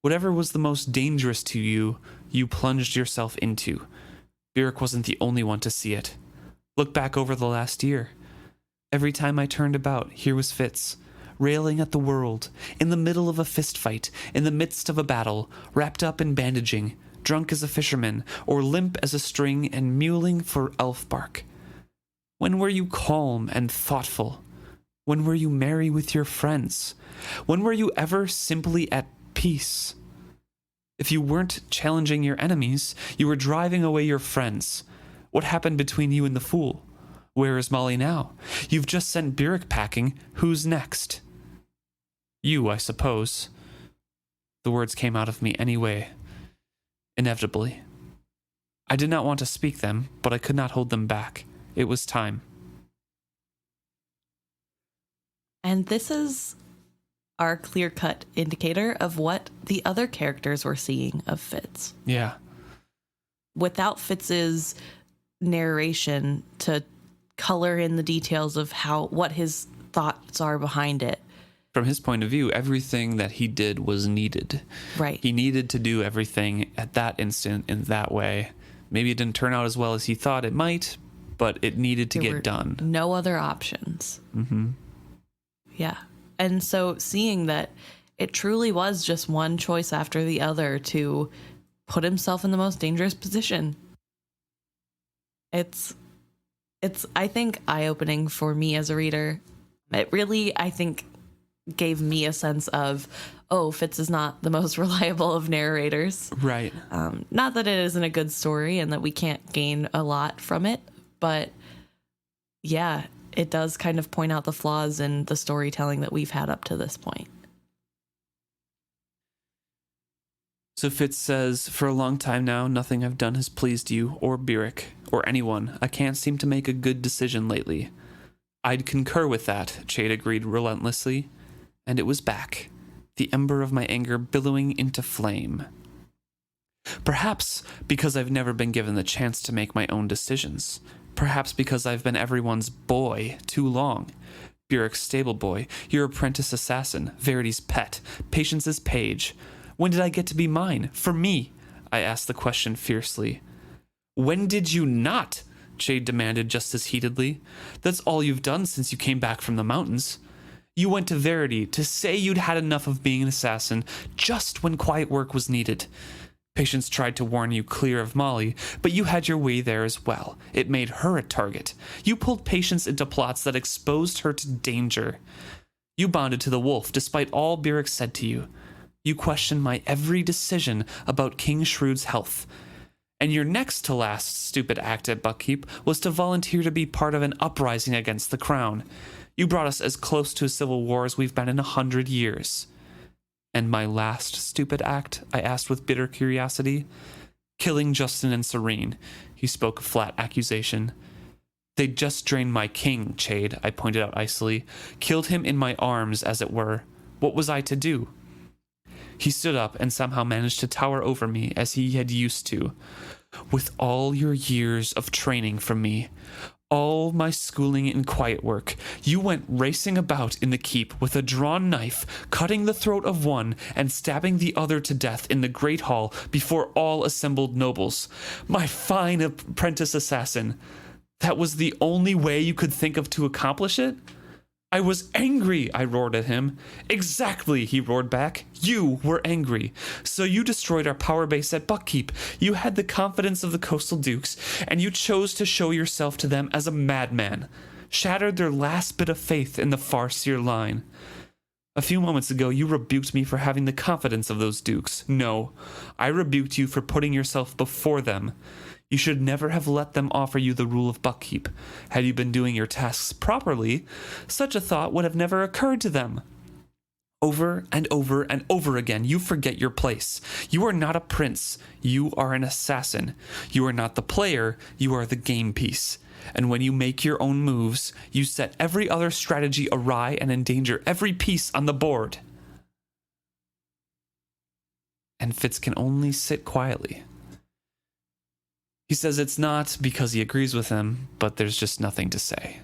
Whatever was the most dangerous to you, you plunged yourself into. Burrich wasn't the only one to see it. Look back over the last year. Every time I turned about, here was Fitz, railing at the world, in the middle of a fist fight, in the midst of a battle, wrapped up in bandaging, drunk as a fisherman, or limp as a string and mewling for elf bark. When were you calm and thoughtful? When were you merry with your friends? When were you ever simply at peace? If you weren't challenging your enemies, you were driving away your friends. What happened between you and the fool? Where is Molly now? You've just sent Burrich packing. Who's next? You, I suppose. The words came out of me anyway, inevitably. I did not want to speak them, but I could not hold them back. It was time. And this is our clear-cut indicator of what the other characters were seeing of Fitz. Yeah. Without Fitz's narration to color in the details of what his thoughts are behind it. From his point of view, everything that he did was needed. Right. He needed to do everything at that instant in that way. Maybe it didn't turn out as well as he thought it might, but it needed to get done. No other options. Mm-hmm. Yeah. And so seeing that it truly was just one choice after the other to put himself in the most dangerous position. It's I think, eye-opening for me as a reader. It really, I think, gave me a sense of, oh, Fitz is not the most reliable of narrators. Right. Not that it isn't a good story and that we can't gain a lot from it, but yeah, it does kind of point out the flaws in the storytelling that we've had up to this point. So Fitz says, for a long time now, nothing I've done has pleased you or Burrich or anyone. I can't seem to make a good decision lately. I'd concur with that, Chade agreed relentlessly, and it was back, the ember of my anger billowing into flame. Perhaps because I've never been given the chance to make my own decisions. Perhaps because I've been everyone's boy too long. Burrich's stable boy, your apprentice assassin, Verity's pet, Patience's page. When did I get to be mine? For me? I asked the question fiercely. When did you not? Chade demanded just as heatedly. That's all you've done since you came back from the mountains. You went to Verity to say you'd had enough of being an assassin just when quiet work was needed. Patience tried to warn you clear of Molly, but you had your way there as well. It made her a target. You pulled Patience into plots that exposed her to danger. You bonded to the wolf despite all Burrich said to you. You questioned my every decision about King Shrewd's health. And your next to last stupid act at Buckkeep was to volunteer to be part of an uprising against the crown. You brought us as close to a civil war as we've been in 100 years. And my last stupid act? I asked with bitter curiosity. Killing Justin and Serene. He spoke a flat accusation. They'd just drained my king, Chade, I pointed out icily. Killed him in my arms, as it were. What was I to do? He stood up and somehow managed to tower over me as he had used to. With all your years of training from me, all my schooling in quiet work, you went racing about in the keep with a drawn knife, cutting the throat of one and stabbing the other to death in the great hall before all assembled nobles. My fine apprentice assassin. That was the only way you could think of to accomplish it? I was angry, I roared at him. Exactly, he roared back. You were angry. So you destroyed our power base at Buckkeep. You had the confidence of the coastal dukes, and you chose to show yourself to them as a madman. shattered their last bit of faith in the Farseer line. A few moments ago, you rebuked me for having the confidence of those dukes. No, I rebuked you for putting yourself before them. You should never have let them offer you the rule of buckkeep. Had you been doing your tasks properly, such a thought would have never occurred to them. Over and over and over again, you forget your place. You are not a prince. You are an assassin. You are not the player. You are the game piece. And when you make your own moves, you set every other strategy awry and endanger every piece on the board. And Fitz can only sit quietly. He says it's not because he agrees with him, but there's just nothing to say.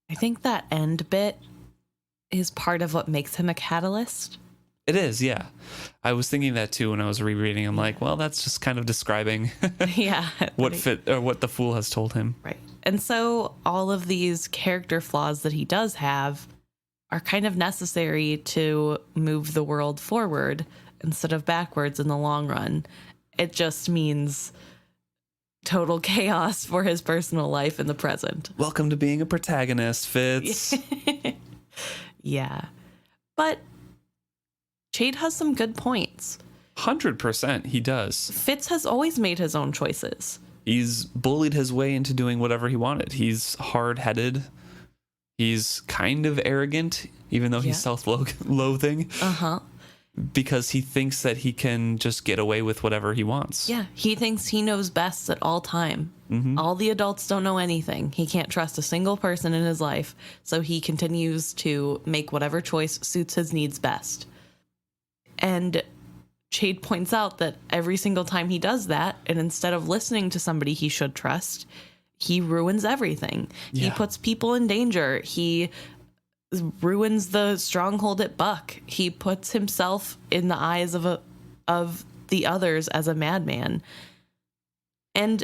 I think that end bit is part of what makes him a catalyst. It is, yeah. I was thinking that too when I was rereading. I'm like, well, that's just kind of describing yeah, what the fool has told him. Right. And so all of these character flaws that he does have are kind of necessary to move the world forward instead of backwards in the long run. It just means total chaos for his personal life in the present. Welcome to being a protagonist, Fitz. Yeah. But Chade has some good points. 100% he does. Fitz has always made his own choices. He's bullied his way into doing whatever he wanted. He's hard-headed. He's kind of arrogant, even though he's self-loathing. Uh-huh. Because he thinks that he can just get away with whatever he wants. Yeah, he thinks he knows best at all time. Mm-hmm. All the adults don't know anything. He can't trust a single person in his life, so he continues to make whatever choice suits his needs best. And Chade points out that every single time he does that, and instead of listening to somebody he should trust, he ruins everything. Yeah. He puts people in danger. He ruins the stronghold at Buck. He puts himself in the eyes of the others as a madman. And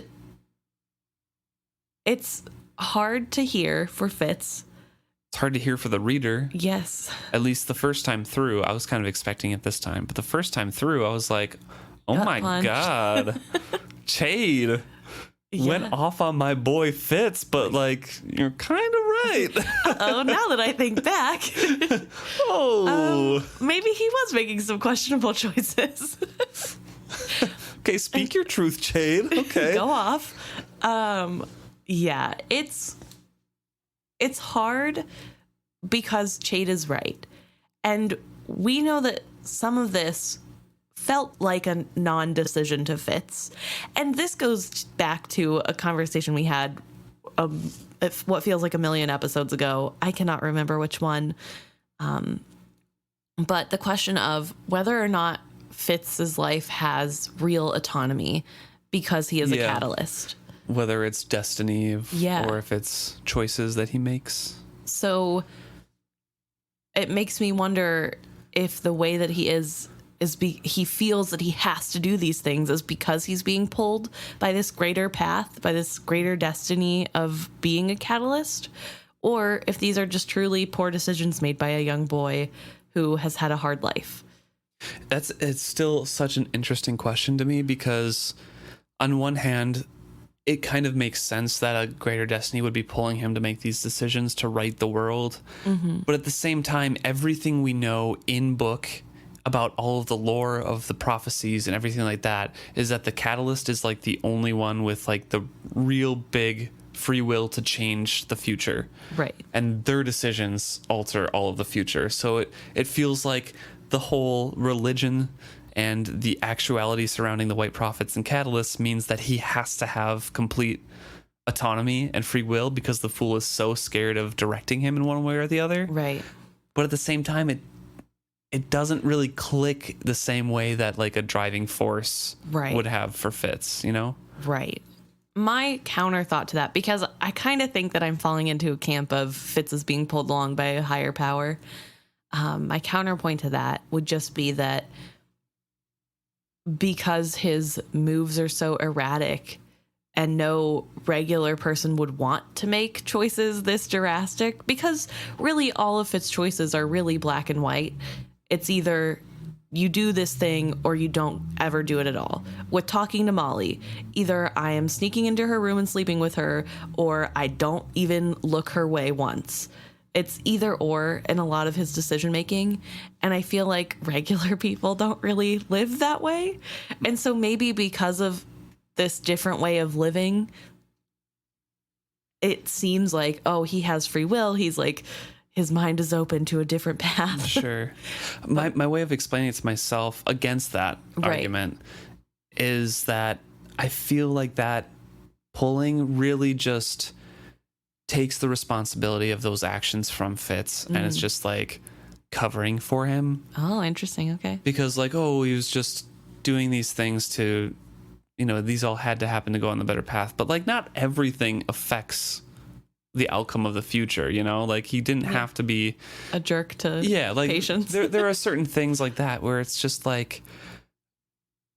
it's hard to hear for Fitz. It's hard to hear for the reader. Yes. At least the first time through. I was kind of expecting it this time. But the first time through, I was like, oh my God. Chade went off on my boy Fitz, but like, you're kind of right. Oh, now that I think back. Maybe he was making some questionable choices. Okay, speak your truth, Chade. Okay. Go off. Yeah, it's hard because Chade is right. And we know that some of this felt like a non-decision to Fitz. And this goes back to a conversation we had what feels like a million episodes ago. I cannot remember which one. But the question of whether or not Fitz's life has real autonomy because he is a catalyst. Whether it's destiny or if it's choices that he makes. So it makes me wonder if the way that he he feels that he has to do these things is because he's being pulled by this greater path, by this greater destiny of being a catalyst, or if these are just truly poor decisions made by a young boy who has had a hard life. It's still such an interesting question to me because on one hand, it kind of makes sense that a greater destiny would be pulling him to make these decisions to right the world. Mm-hmm. But at the same time, everything we know in book about all of the lore of the prophecies and everything like that is that the catalyst is like the only one with like the real big free will to change the future. Right. And their decisions alter all of the future. So it feels like the whole religion and the actuality surrounding the white prophets and catalysts means that he has to have complete autonomy and free will because the fool is so scared of directing him in one way or the other. Right. But at the same time, it doesn't really click the same way that like a driving force would have for Fitz, you know? Right. My counter thought to that, because I kind of think that I'm falling into a camp of Fitz is being pulled along by a higher power. My counterpoint to that would just be that because his moves are so erratic and no regular person would want to make choices this drastic, because really all of Fitz's choices are really black and white. It's either you do this thing or you don't ever do it at all. With talking to Molly, either I am sneaking into her room and sleeping with her, or I don't even look her way once. It's either or in a lot of his decision making. And I feel like regular people don't really live that way. And so maybe because of this different way of living, it seems like, oh, he has free will. He's like, his mind is open to a different path. Sure. My way of explaining it to myself against that argument is that I feel like that pulling really just takes the responsibility of those actions from Fitz, and it's just like covering for him. Oh, interesting. Okay. Because like, oh, he was just doing these things to, you know, these all had to happen to go on the better path. But like, not everything affects the outcome of the future, you know, like he didn't have to be a jerk to like patients. there are certain things like that where it's just like,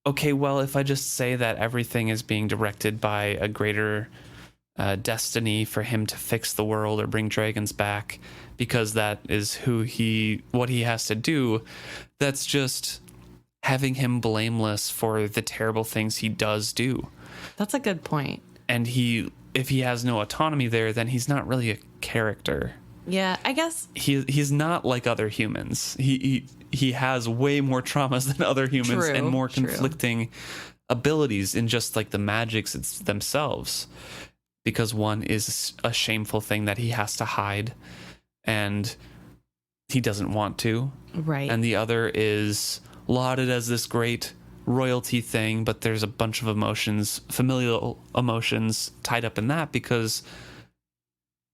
okay, well, if I just say that everything is being directed by a greater destiny for him to fix the world or bring dragons back, because that is what he has to do, that's just having him blameless for the terrible things he does do. That's a good point. And if he has no autonomy there, then he's not really a character. Yeah, I guess he's not like other humans. He has way more traumas than other humans and more conflicting abilities in just like the magics themselves. Because one is a shameful thing that he has to hide and he doesn't want to. Right. And the other is lauded as this great royalty thing, but there's a bunch of emotions, familial emotions tied up in that because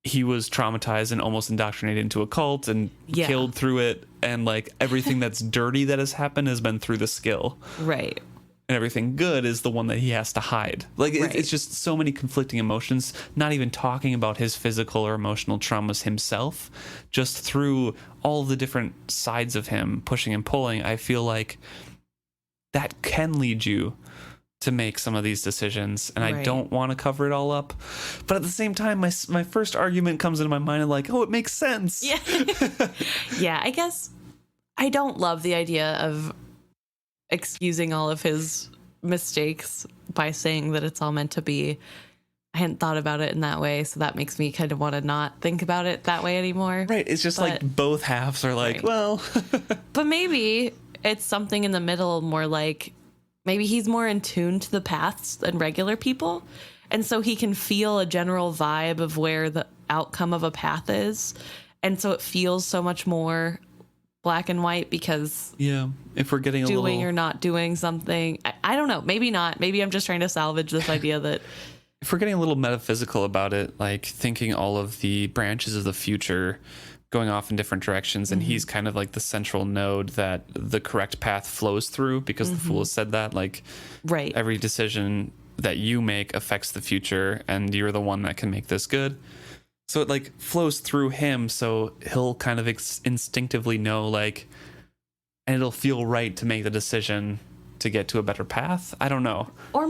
he was traumatized and almost indoctrinated into a cult and killed through it. And like everything that's dirty that has happened has been through the skill. Right. And everything good is the one that he has to hide. Like it's just so many conflicting emotions, not even talking about his physical or emotional traumas himself, just through all the different sides of him pushing and pulling. I feel like that can lead you to make some of these decisions, and I don't want to cover it all up. But at the same time, my first argument comes into my mind and like, oh, it makes sense. Yeah. Yeah, I guess I don't love the idea of excusing all of his mistakes by saying that it's all meant to be. I hadn't thought about it in that way, so that makes me kind of want to not think about it that way anymore. Right. It's just like both halves are like, well. But maybe it's something in the middle, more like maybe he's more in tune to the paths than regular people. And so he can feel a general vibe of where the outcome of a path is. And so it feels so much more black and white because if we're getting doing or not doing something, I don't know, maybe not. Maybe I'm just trying to salvage this idea that if we're getting a little metaphysical about it, like thinking all of the branches of the future going off in different directions, and he's kind of like the central node that the correct path flows through because the Fool has said that, like, every decision that you make affects the future and you're the one that can make this good. So it like flows through him, so he'll kind of instinctively know, like, and it'll feel right to make the decision to get to a better path. I don't know. Or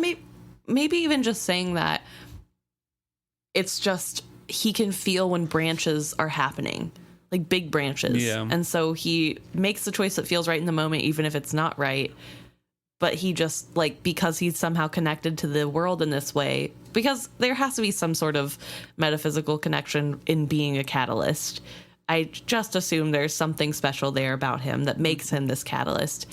maybe even just saying that it's just he can feel when branches are happening, like big branches. Yeah. And so he makes the choice that feels right in the moment, even if it's not right. But he just, like, because he's somehow connected to the world in this way, because there has to be some sort of metaphysical connection in being a catalyst. I just assume there's something special there about him that makes him this catalyst.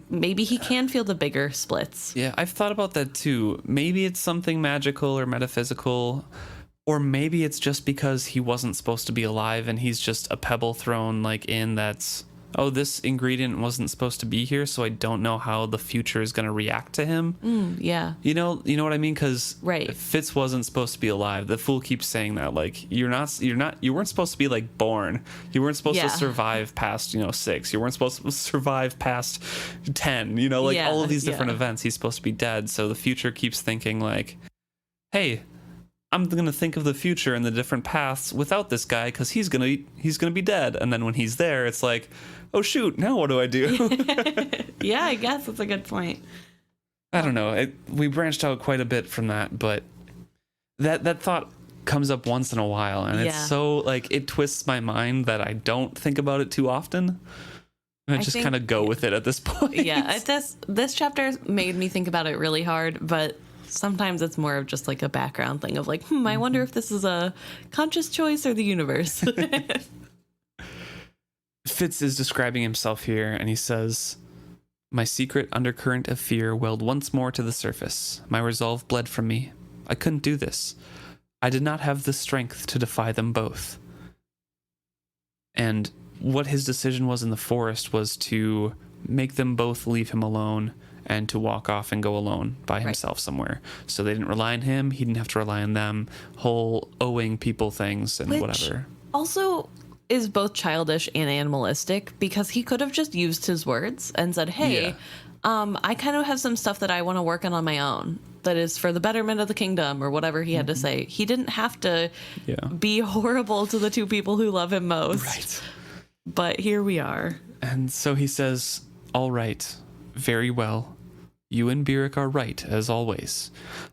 Maybe he can feel the bigger splits. Yeah, I've thought about that too. Maybe it's something magical or metaphysical. Or maybe it's just because he wasn't supposed to be alive and he's just a pebble thrown like in that's, oh, this ingredient wasn't supposed to be here, so I don't know how the future is going to react to him. Yeah. You know what I mean? Because Fitz wasn't supposed to be alive. The Fool keeps saying that, like, you weren't supposed to be like born. You weren't supposed to survive past, 6. You weren't supposed to survive past 10. All of these different events. He's supposed to be dead. So the future keeps thinking like, hey, I'm going to think of the future and the different paths without this guy because he's going to be dead. And then when he's there, it's like, oh, shoot, now what do I do? Yeah, I guess that's a good point. I don't know. We branched out quite a bit from that, but that thought comes up once in a while. And it's so, like, it twists my mind that I don't think about it too often. I just kind of go with it at this point. Yeah, this chapter made me think about it really hard, but sometimes it's more of just like a background thing of like, I wonder if this is a conscious choice or the universe. Fitz is describing himself here, and he says, "My secret undercurrent of fear welled once more to the surface. My resolve bled from me. I couldn't do this. I did not have the strength to defy them both." And what his decision was in the forest was to make them both leave him alone and to walk off and go alone by himself somewhere. So they didn't rely on him. He didn't have to rely on them. Whole owing people things and whatever. Also is both childish and animalistic, because he could have just used his words and said, hey, I kind of have some stuff that I want to work on my own that is for the betterment of the kingdom, or whatever he had to say. He didn't have to be horrible to the two people who love him most. Right. But here we are. And so he says, "All right, very well. You and Burrich are right, as always.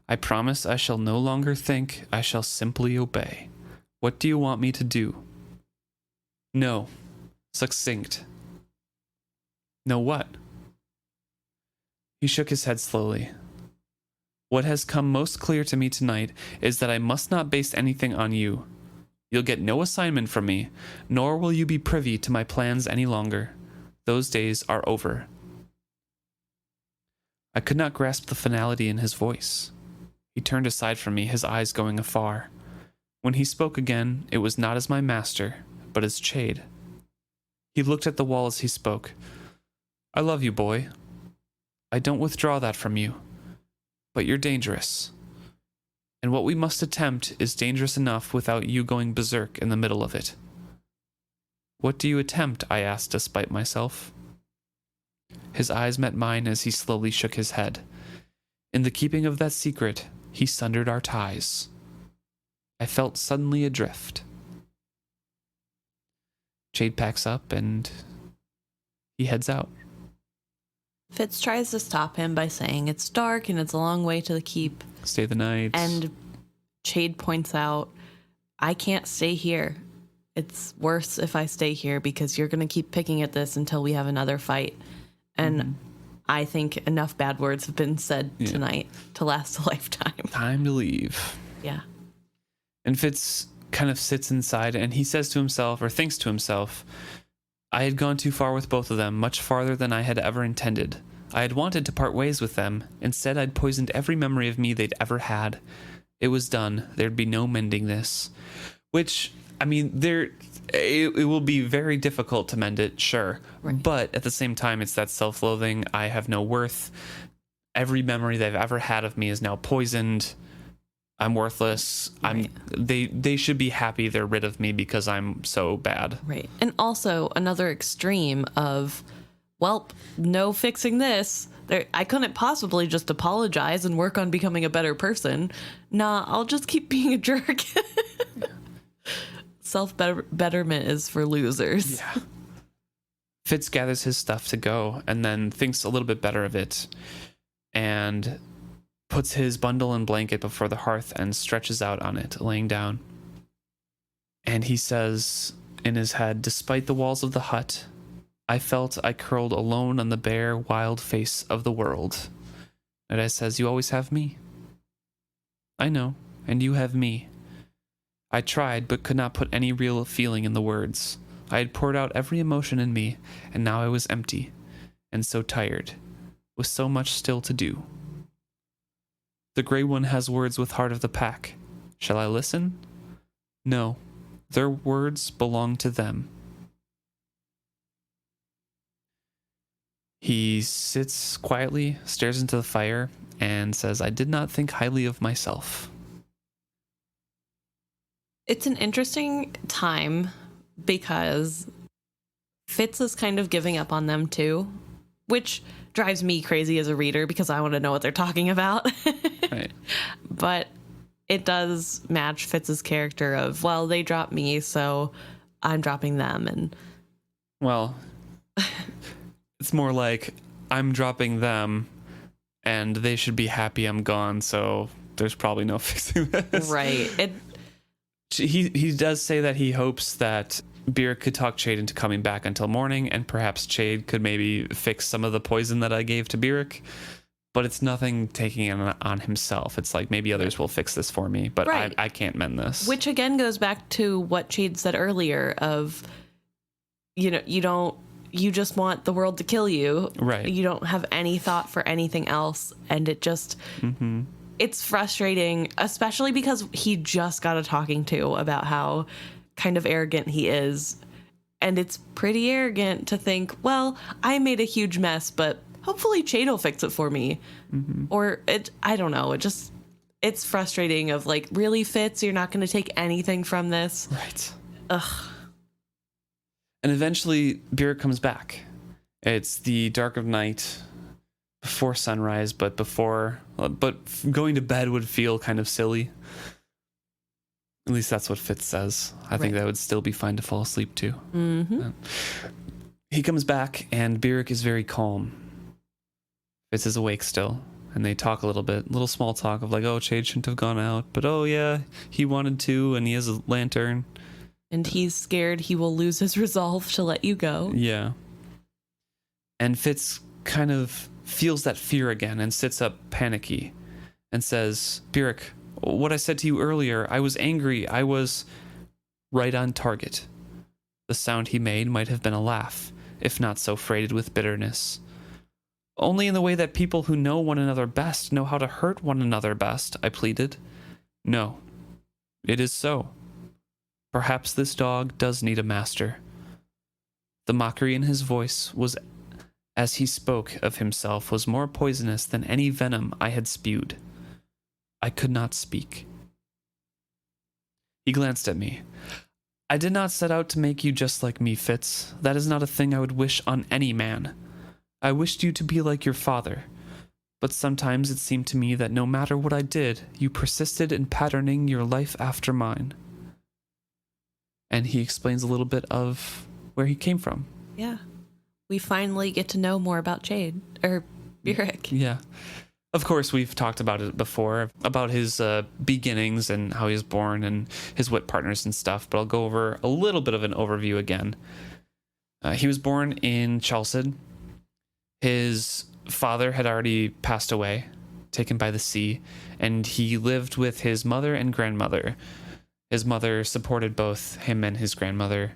I promise I shall no longer think, I shall simply obey. What do you want me to do?" "No. Succinct." "No what?" He shook his head slowly. "What has come most clear to me tonight is that I must not base anything on you. You'll get no assignment from me, nor will you be privy to my plans any longer. Those days are over." I could not grasp the finality in his voice. He turned aside from me, his eyes going afar. When he spoke again, it was not as my master, but as Chade. He looked at the wall as he spoke. "I love you, boy. I don't withdraw that from you. But you're dangerous. And what we must attempt is dangerous enough without you going berserk in the middle of it." "What do you attempt?" I asked, despite myself. His eyes met mine as he slowly shook his head. In the keeping of that secret, he sundered our ties. I felt suddenly adrift. Chade packs up and he heads out. Fitz tries to stop him by saying it's dark and it's a long way to the keep. Stay the night. And Chade points out, I can't stay here. It's worse if I stay here because you're going to keep picking at this until we have another fight. And I think enough bad words have been said tonight to last a lifetime. Time to leave. Yeah. And Fitz kind of sits inside and he says to himself, or thinks to himself, I had gone too far with both of them, much farther than I had ever intended. I had wanted to part ways with them. Instead, I'd poisoned every memory of me they'd ever had. It was done. There'd be no mending this. Which, I mean, it will be very difficult to mend it, sure. Right. But at the same time, it's that self-loathing. I have no worth. Every memory they've ever had of me is now poisoned. I'm worthless. Right. They should be happy they're rid of me because I'm so bad. Right. And also another extreme of, well, no fixing this. I couldn't possibly just apologize and work on becoming a better person. Nah, I'll just keep being a jerk. Self-betterment is for losers. Yeah. Fitz gathers his stuff to go and then thinks a little bit better of it and puts his bundle and blanket before the hearth and stretches out on it, laying down. And he says in his head, despite the walls of the hut, I felt I curled alone on the bare, wild face of the world. Nighteyes says, you always have me. I know, and you have me. I tried, but could not put any real feeling in the words. I had poured out every emotion in me, and now I was empty, and so tired, with so much still to do. The Grey One has words with heart of the pack. Shall I listen? No, their words belong to them. He sits quietly, stares into the fire, and says, I did not think highly of myself. It's an interesting time because Fitz is kind of giving up on them too, which drives me crazy as a reader because I want to know what they're talking about. Right. But it does match Fitz's character of, well, they dropped me, so I'm dropping them. And well, it's more like I'm dropping them and they should be happy I'm gone, so there's probably no fixing this. Right. He does say that he hopes that Burrich could talk Chade into coming back until morning, and perhaps Chade could maybe fix some of the poison that I gave to Burrich. But it's nothing taking it on himself. It's like, maybe others will fix this for me, but Right. I can't mend this. Which again goes back to what Chade said earlier of, you just want the world to kill you. Right. You don't have any thought for anything else. And it just, it's frustrating, especially because he just got a talking to about how kind of arrogant he is. And it's pretty arrogant to think, well, I made a huge mess, but hopefully Chade will fix it for me. Or I don't know. It's frustrating of like, really, Fitz, you're not going to take anything from this. Right. Ugh. And eventually, Burrich comes back. It's the dark of night, before sunrise, but going to bed would feel kind of silly. At least that's what Fitz says. I think that would still be fine to fall asleep to. He comes back, and Burrich is very calm. Fitz is awake still, and they talk a little small talk of like, oh, Chade shouldn't have gone out, but oh yeah, he wanted to, and he has a lantern. And he's scared he will lose his resolve to let you go. Yeah. And Fitz kind of feels that fear again and sits up panicky and says, Burrich, what I said to you earlier, I was angry. I was right on target. The sound he made might have been a laugh, if not so freighted with bitterness. Only in the way that people who know one another best know how to hurt one another best, I pleaded. No, it is so. Perhaps this dog does need a master. The mockery in his voice was, as he spoke of himself, was more poisonous than any venom I had spewed. I could not speak. He glanced at me. I did not set out to make you just like me, Fitz. That is not a thing I would wish on any man. I wished you to be like your father. But sometimes it seemed to me that no matter what I did, you persisted in patterning your life after mine. And he explains a little bit of where he came from. Yeah. We finally get to know more about Chade, or Burrich. Yeah. Of course, we've talked about it before, about his beginnings and how he was born and his wit partners and stuff, but I'll go over a little bit of an overview again. He was born in Chalced. His father had already passed away, taken by the sea, and he lived with his mother and grandmother. His mother supported both him and his grandmother,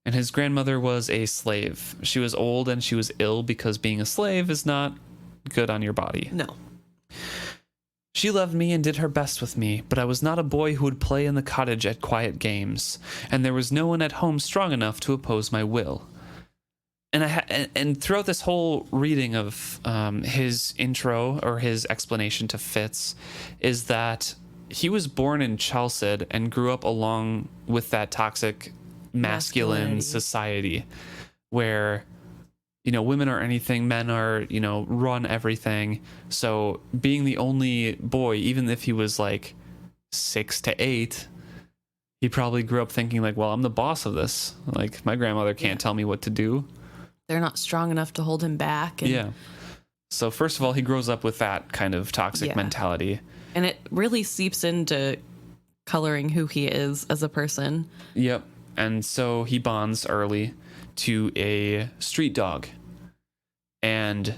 and his grandmother was a slave. She was old and she was ill because being a slave is not good on your body. No. She loved me and did her best with me, but I was not a boy who would play in the cottage at quiet games, and there was no one at home strong enough to oppose my will. And throughout this whole reading of his intro or his explanation to Fitz is that he was born in Chalced and grew up along with that toxic masculine society where, women are anything, men are, run everything. So being the only boy, even if he was like 6 to 8, he probably grew up thinking like, well, I'm the boss of this. Like my grandmother can't tell me what to do. They're not strong enough to hold him back. And yeah. So first of all, he grows up with that kind of toxic mentality. And it really seeps into coloring who he is as a person. Yep. And so he bonds early to a street dog. And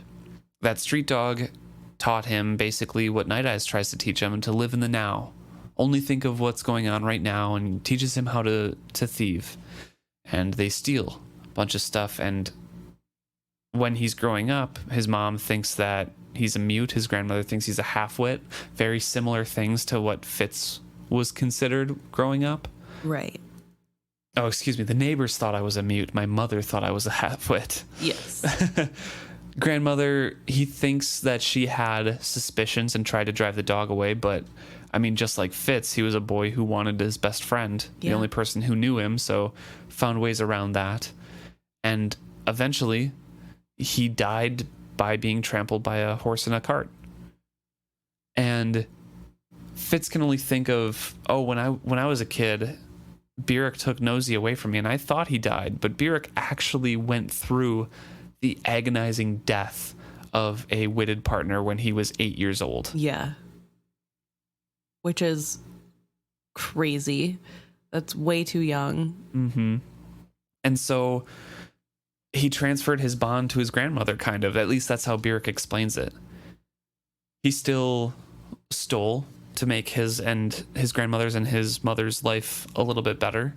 that street dog taught him basically what Nighteyes tries to teach him, to live in the now. Only think of what's going on right now, and teaches him how to thieve. And they steal a bunch of stuff. And when he's growing up, his mom thinks that he's a mute. His grandmother thinks he's a half-wit. Very similar things to what Fitz was considered growing up. Right. Oh, excuse me. The neighbors thought I was a mute. My mother thought I was a half-wit. Yes. Grandmother, he thinks that she had suspicions and tried to drive the dog away, but I mean, just like Fitz, he was a boy who wanted his best friend, the only person who knew him, so found ways around that. And eventually, he died by being trampled by a horse in a cart. And Fitz can only think of, when I was a kid, Burrich took Nosy away from me, and I thought he died, but Burrich actually went through the agonizing death of a witted partner when he was 8 years old. Yeah. Which is crazy. That's way too young. Mm-hmm. And so he transferred his bond to his grandmother, kind of. At least that's how Burrich explains it. He still stole to make his and his grandmother's and his mother's life a little bit better.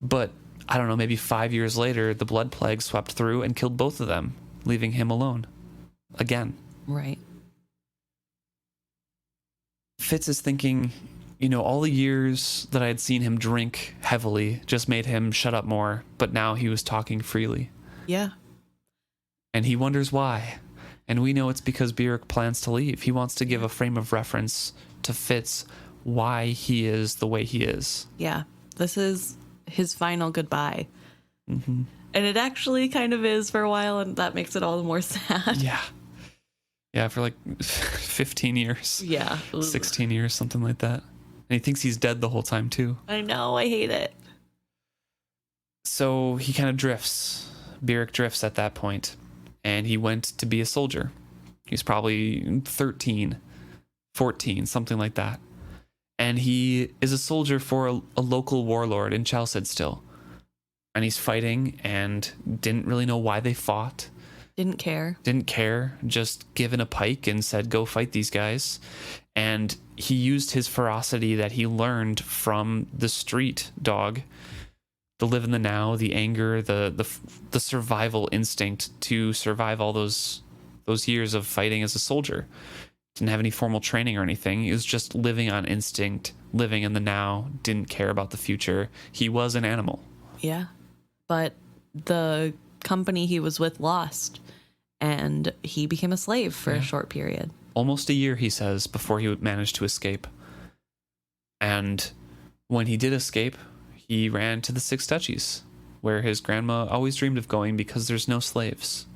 But I don't know, maybe 5 years later, the blood plague swept through and killed both of them, leaving him alone. Again. Right. Fitz is thinking, all the years that I had seen him drink heavily just made him shut up more, but now he was talking freely. Yeah. And he wonders why. And we know it's because Burrich plans to leave. He wants to give a frame of reference to Fitz why he is the way he is. Yeah. This is his final goodbye. Mm-hmm. And it actually kind of is for a while, and that makes it all the more sad. Yeah. Yeah, for like 15 years. Yeah. 16 years, something like that. And he thinks he's dead the whole time, too. I know. I hate it. So he kind of drifts. Burrich drifts at that point, and he went to be a soldier. He's probably 13, 14, something like that. And he is a soldier for a local warlord in Chade still. And he's fighting and didn't really know why they fought. Didn't care. Just given a pike and said, go fight these guys. And he used his ferocity that he learned from the street dog, the live in the now, the anger, the survival instinct to survive all those years of fighting as a soldier. Didn't have any formal training or anything. He was just living on instinct, living in the now, didn't care about the future. He was an animal. Yeah. But the company he was with lost, and he became a slave for a short period. Almost a year, he says, before he managed to escape. And when he did escape, he ran to the Six Duchies, where his grandma always dreamed of going because there's no slaves.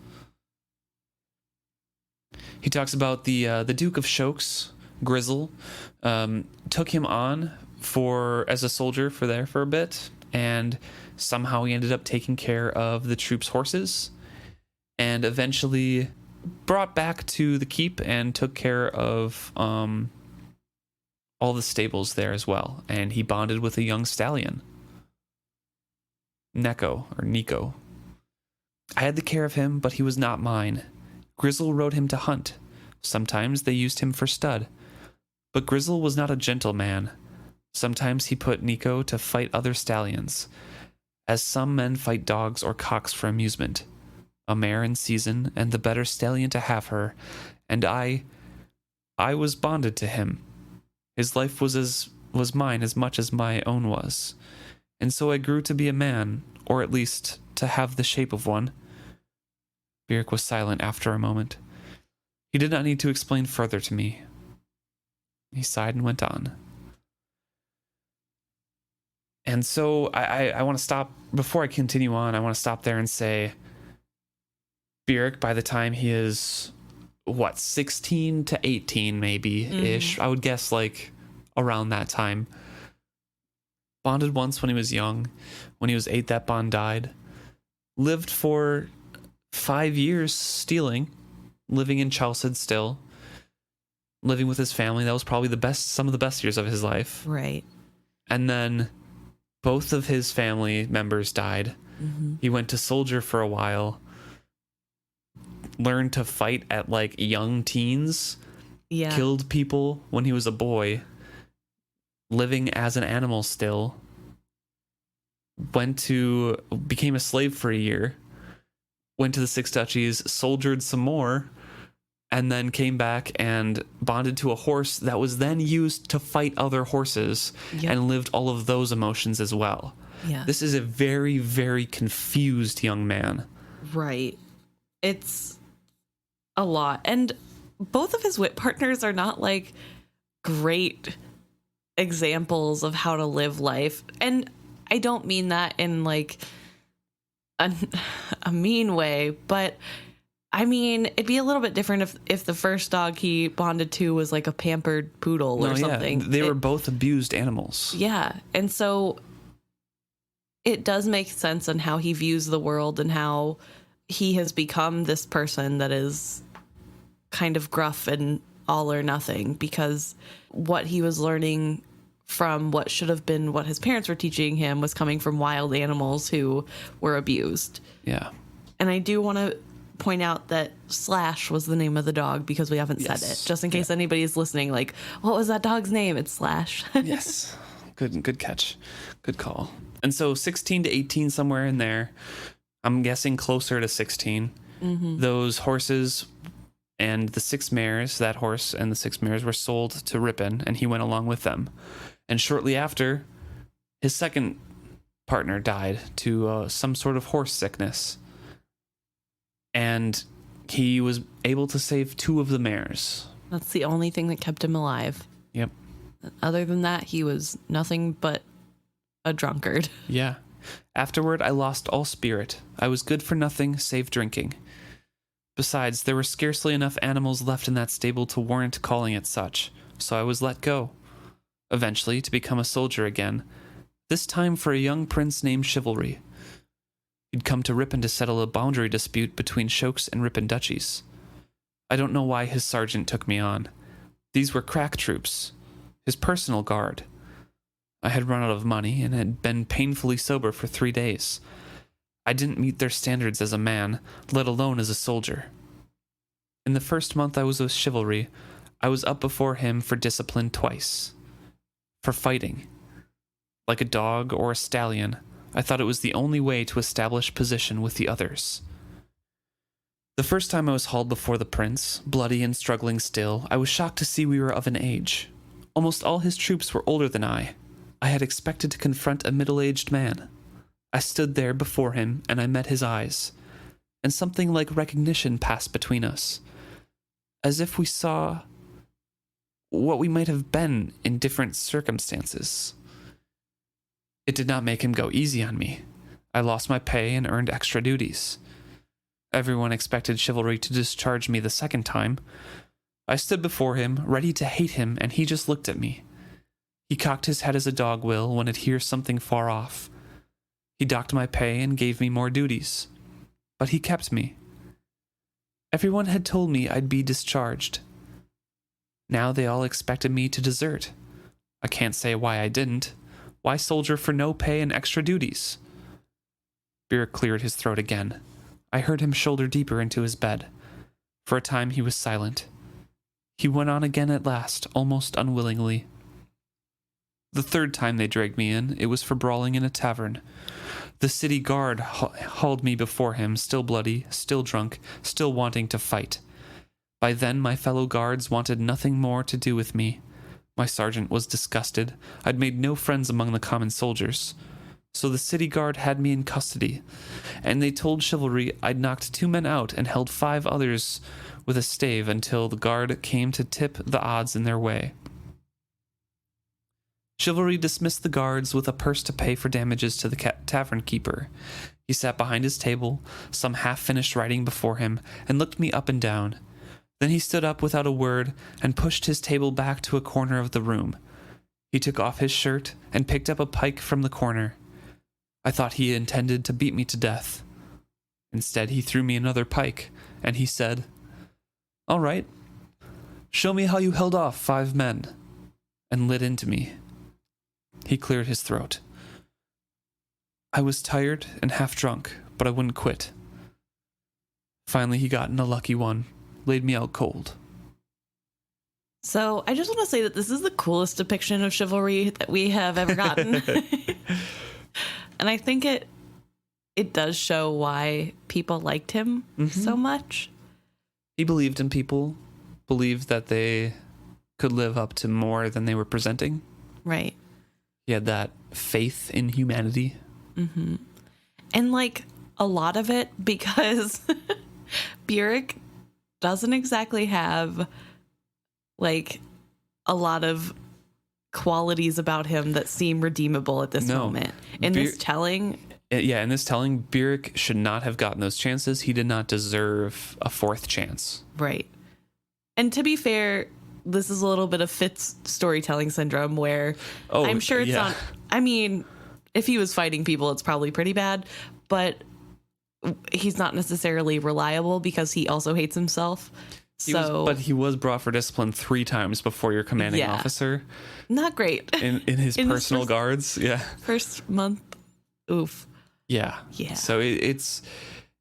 He talks about the Duke of Chokes, Grizzle, took him on as a soldier for a bit, and somehow he ended up taking care of the troops' horses, and eventually brought back to the keep and took care of all the stables there as well. And he bonded with a young stallion, Nico. I had the care of him, but he was not mine. Grizzle rode him to hunt. Sometimes they used him for stud. But Grizzle was not a gentle man. Sometimes he put Nico to fight other stallions, as some men fight dogs or cocks for amusement. A mare in season, and the better stallion to have her, and I was bonded to him. His life was mine as much as my own was, and so I grew to be a man, or at least to have the shape of one. Burrich was silent after a moment. He did not need to explain further to me. He sighed and went on. And so I want to stop, before I continue on, I want to stop there and say, Burrich, by the time he is, 16 to 18 maybe-ish, I would guess like around that time. Bonded once when he was young. When he was 8, that bond died. Lived for 5 years stealing, living in Chade still, living with his family. That was probably some of the best years of his life. Right. And then both of his family members died. Mm-hmm. He went to soldier for a while, learned to fight at like young teens, killed people when he was a boy, living as an animal still, became a slave for a year, went to the Six Duchies, soldiered some more, and then came back and bonded to a horse that was then used to fight other horses, and lived all of those emotions as well. Yeah. This is a very, very confused young man. Right. It's a lot. And both of his wit partners are not like great examples of how to live life. And I don't mean that in like a mean way, but I mean, it'd be a little bit different if the first dog he bonded to was like a pampered poodle or something. Yeah. They were both abused animals. Yeah. And so it does make sense on how he views the world and how he has become this person that is kind of gruff and all or nothing, because what he was learning from what should have been what his parents were teaching him was coming from wild animals who were abused. Yeah. And I do want to point out that Slash was the name of the dog because we haven't said it. Just in case anybody's listening, like, what was that dog's name? It's Slash. Yes. Good catch. Good call. And so 16 to 18, somewhere in there, I'm guessing closer to 16, those horses and the 6 mares, that horse and the 6 mares were sold to Ripon, and he went along with them. And shortly after, his second partner died to some sort of horse sickness. And he was able to save 2 of the mares. That's the only thing that kept him alive. Yep. Other than that, he was nothing but a drunkard. Yeah. Afterward, I lost all spirit. I was good for nothing save drinking. Besides, there were scarcely enough animals left in that stable to warrant calling it such, so I was let go. Eventually, to become a soldier again, this time for a young prince named Chivalry. He'd come to Ripon to settle a boundary dispute between Chokes and Ripon duchies. I don't know why his sergeant took me on. These were crack troops, his personal guard. I had run out of money and had been painfully sober for 3 days. I didn't meet their standards as a man, let alone as a soldier. In the first month I was with Chivalry, I was up before him for discipline twice. For fighting. Like a dog or a stallion, I thought it was the only way to establish position with the others. The first time I was hauled before the prince, bloody and struggling still, I was shocked to see we were of an age. Almost all his troops were older than I. I had expected to confront a middle-aged man. I stood there before him, and I met his eyes, and something like recognition passed between us, as if we saw what we might have been in different circumstances. It did not make him go easy on me. I lost my pay and earned extra duties. Everyone expected Chivalry to discharge me the second time. I stood before him, ready to hate him, and he just looked at me. He cocked his head as a dog will when it hears something far off. He docked my pay and gave me more duties. But he kept me. Everyone had told me I'd be discharged. Now they all expected me to desert. I can't say why I didn't. Why soldier for no pay and extra duties? Burrich cleared his throat again. I heard him shoulder deeper into his bed. For a time he was silent. He went on again at last, almost unwillingly. The third time they dragged me in, it was for brawling in a tavern. The city guard hauled me before him, still bloody, still drunk, still wanting to fight. By then my fellow guards wanted nothing more to do with me. My sergeant was disgusted. I'd made no friends among the common soldiers. So the city guard had me in custody, and they told Chivalry I'd knocked 2 men out and held 5 others with a stave until the guard came to tip the odds in their way. Chivalry dismissed the guards with a purse to pay for damages to the tavern keeper. He sat behind his table, some half-finished writing before him, and looked me up and down. Then he stood up without a word and pushed his table back to a corner of the room. He took off his shirt and picked up a pike from the corner. I thought he intended to beat me to death. Instead, he threw me another pike, and he said, "All right, show me how you held off 5 men," and lit into me. He cleared his throat. I was tired and half drunk, but I wouldn't quit. Finally, he got in a lucky one, laid me out cold. So I just want to say that this is the coolest depiction of chivalry that we have ever gotten. And I think it does show why people liked him so much. He believed in people, believed that they could live up to more than they were presenting. Right. He had that faith in humanity. Mm-hmm. And like a lot of it, because Burrich doesn't exactly have like a lot of qualities about him that seem redeemable at this moment. In this telling, Burrich should not have gotten those chances. He did not deserve a 4th chance. Right. And to be fair, this is a little bit of Fitz storytelling syndrome where I'm sure it's not. I mean, if he was fighting people, it's probably pretty bad, but he's not necessarily reliable because he also hates himself. But he was brought for discipline 3 times before your commanding officer. Not great. In his personal guards. Yeah. First month. Oof. Yeah. Yeah. So it's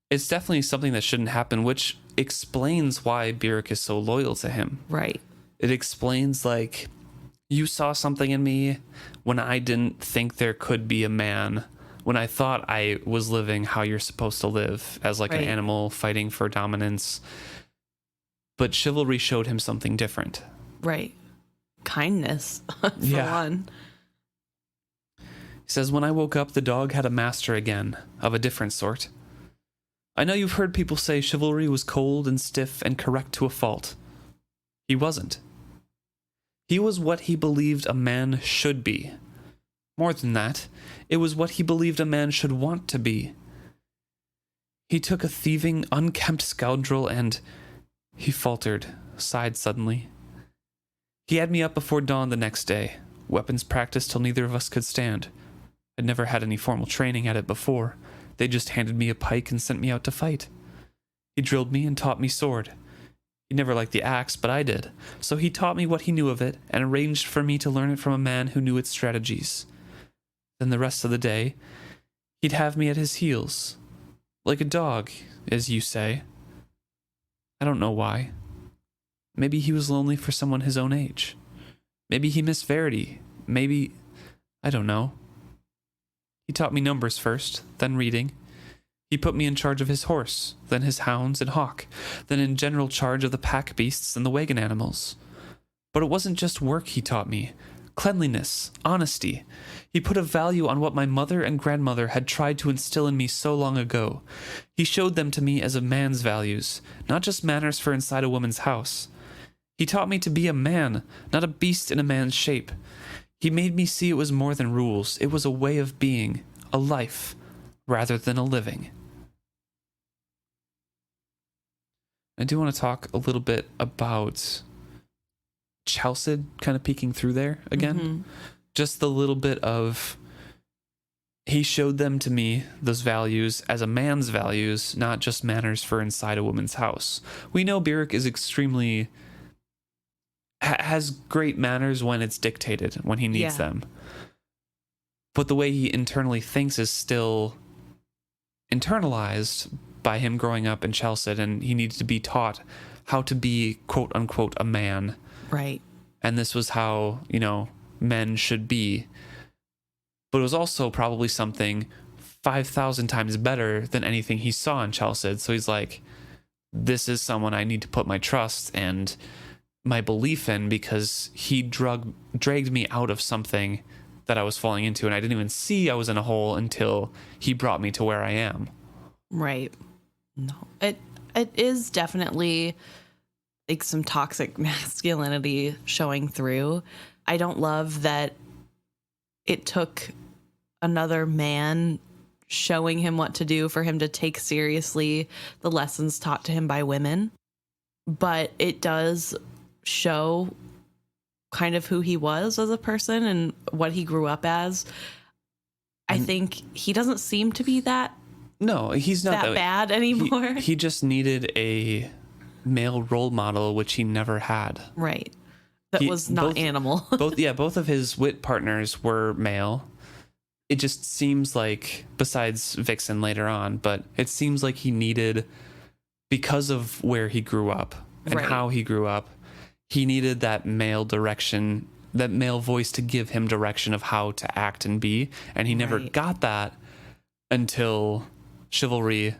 definitely something that shouldn't happen, which explains why Burrich is so loyal to him. Right. It explains, like, you saw something in me when I didn't think there could be a man, when I thought I was living how you're supposed to live as like an animal fighting for dominance. But chivalry showed him something different. Right. Kindness, for one. He says, when I woke up, the dog had a master again, of a different sort. I know you've heard people say chivalry was cold and stiff and correct to a fault. He wasn't. He was what he believed a man should be. More than that, it was what he believed a man should want to be. He took a thieving, unkempt scoundrel and... He faltered, sighed suddenly. He had me up before dawn the next day, weapons practice till neither of us could stand. I'd never had any formal training at it before. They just handed me a pike and sent me out to fight. He drilled me and taught me sword. He never liked the axe, but I did, so he taught me what he knew of it and arranged for me to learn it from a man who knew its strategies. Then the rest of the day, he'd have me at his heels, like a dog, as you say. I don't know why. Maybe he was lonely for someone his own age. Maybe he missed Verity. Maybe... I don't know. He taught me numbers first, then reading. He put me in charge of his horse, then his hounds and hawk, then in general charge of the pack beasts and the wagon animals. But it wasn't just work he taught me. Cleanliness, honesty. He put a value on what my mother and grandmother had tried to instill in me so long ago. He showed them to me as a man's values, not just manners for inside a woman's house. He taught me to be a man, not a beast in a man's shape. He made me see it was more than rules. It was a way of being, a life, rather than a living. I do want to talk a little bit about Chade kind of peeking through there again. Mm-hmm. Just the little bit of, he showed them to me, those values, as a man's values, not just manners for inside a woman's house. We know Burrich is extremely, has great manners when it's dictated, when he needs them. But the way he internally thinks is still internalized by him growing up in Chade, and he needs to be taught how to be, quote unquote, a man. Right. And this was how, men should be. But it was also probably something 5,000 times better than anything he saw in Chade. So he's like, this is someone I need to put my trust and my belief in, because he dragged me out of something that I was falling into, and I didn't even see I was in a hole until he brought me to where I am. Right. No, it is definitely like some toxic masculinity showing through. I don't love that it took another man showing him what to do for him to take seriously the lessons taught to him by women. But it does show kind of who he was as a person and what he grew up as. I think he doesn't seem to be that. No, he's not that bad anymore. He just needed a male role model, which he never had. Right. That was not animal. Both of his wit partners were male. It just seems like, besides Vixen later on, but it seems like he needed, because of where he grew up and how he grew up, he needed that male direction, that male voice to give him direction of how to act and be. And he never got that until Chivalry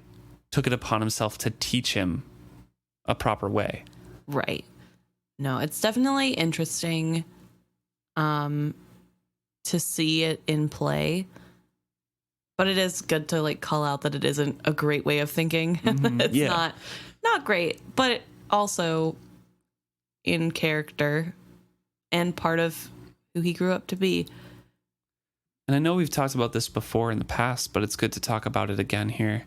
took it upon himself to teach him a proper way. Right. No, it's definitely interesting to see it in play. But it is good to like call out that it isn't a great way of thinking. Mm-hmm. It's not great, but also in character and part of who he grew up to be. And I know we've talked about this before in the past, but it's good to talk about it again here.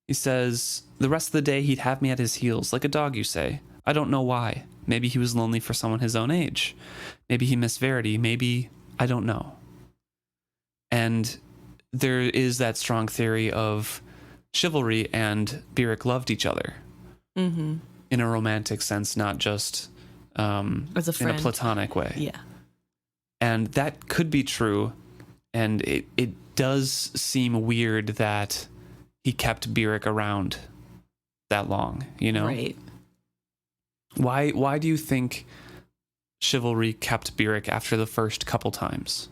He says, the rest of the day he'd have me at his heels, like a dog, you say. I don't know why. Maybe he was lonely for someone his own age. Maybe he missed Verity. Maybe, I don't know. And there is that strong theory of Chivalry and Burrich loved each other. Mm-hmm. in a romantic sense, not just As a in friend. a platonic way. Yeah. And that could be true. And it does seem weird that he kept Burrich around that long, you know? Right. Why do you think Chivalry kept Burrich after the first couple times?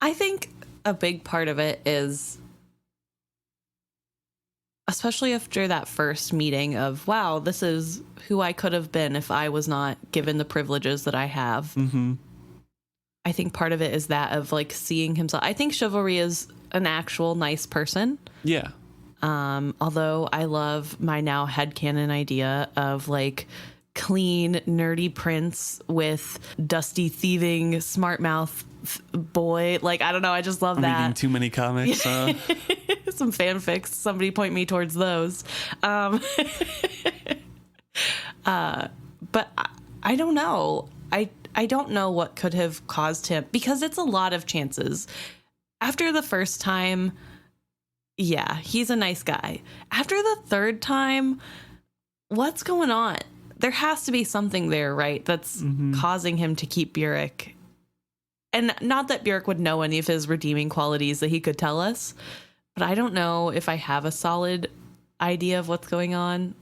I think a big part of it is, especially after that first meeting of, wow, this is who I could have been if I was not given the privileges that I have. Mm-hmm. I think part of it is that of like seeing himself. I think Chivalry is an actual nice person. Yeah. Although I love my now headcanon idea of like clean, nerdy prince with dusty, thieving, smart mouth boy. Like, I don't know. I just love that. Reading too many comics. Some fanfics. Somebody point me towards those. But I don't know. I don't know what could have caused him, because it's a lot of chances. After the first time, yeah, he's a nice guy. After the third time, what's going on? There has to be something there, right? That's causing him to keep Burrich. And not that Burrich would know any of his redeeming qualities that he could tell us, but I don't know if I have a solid idea of what's going on.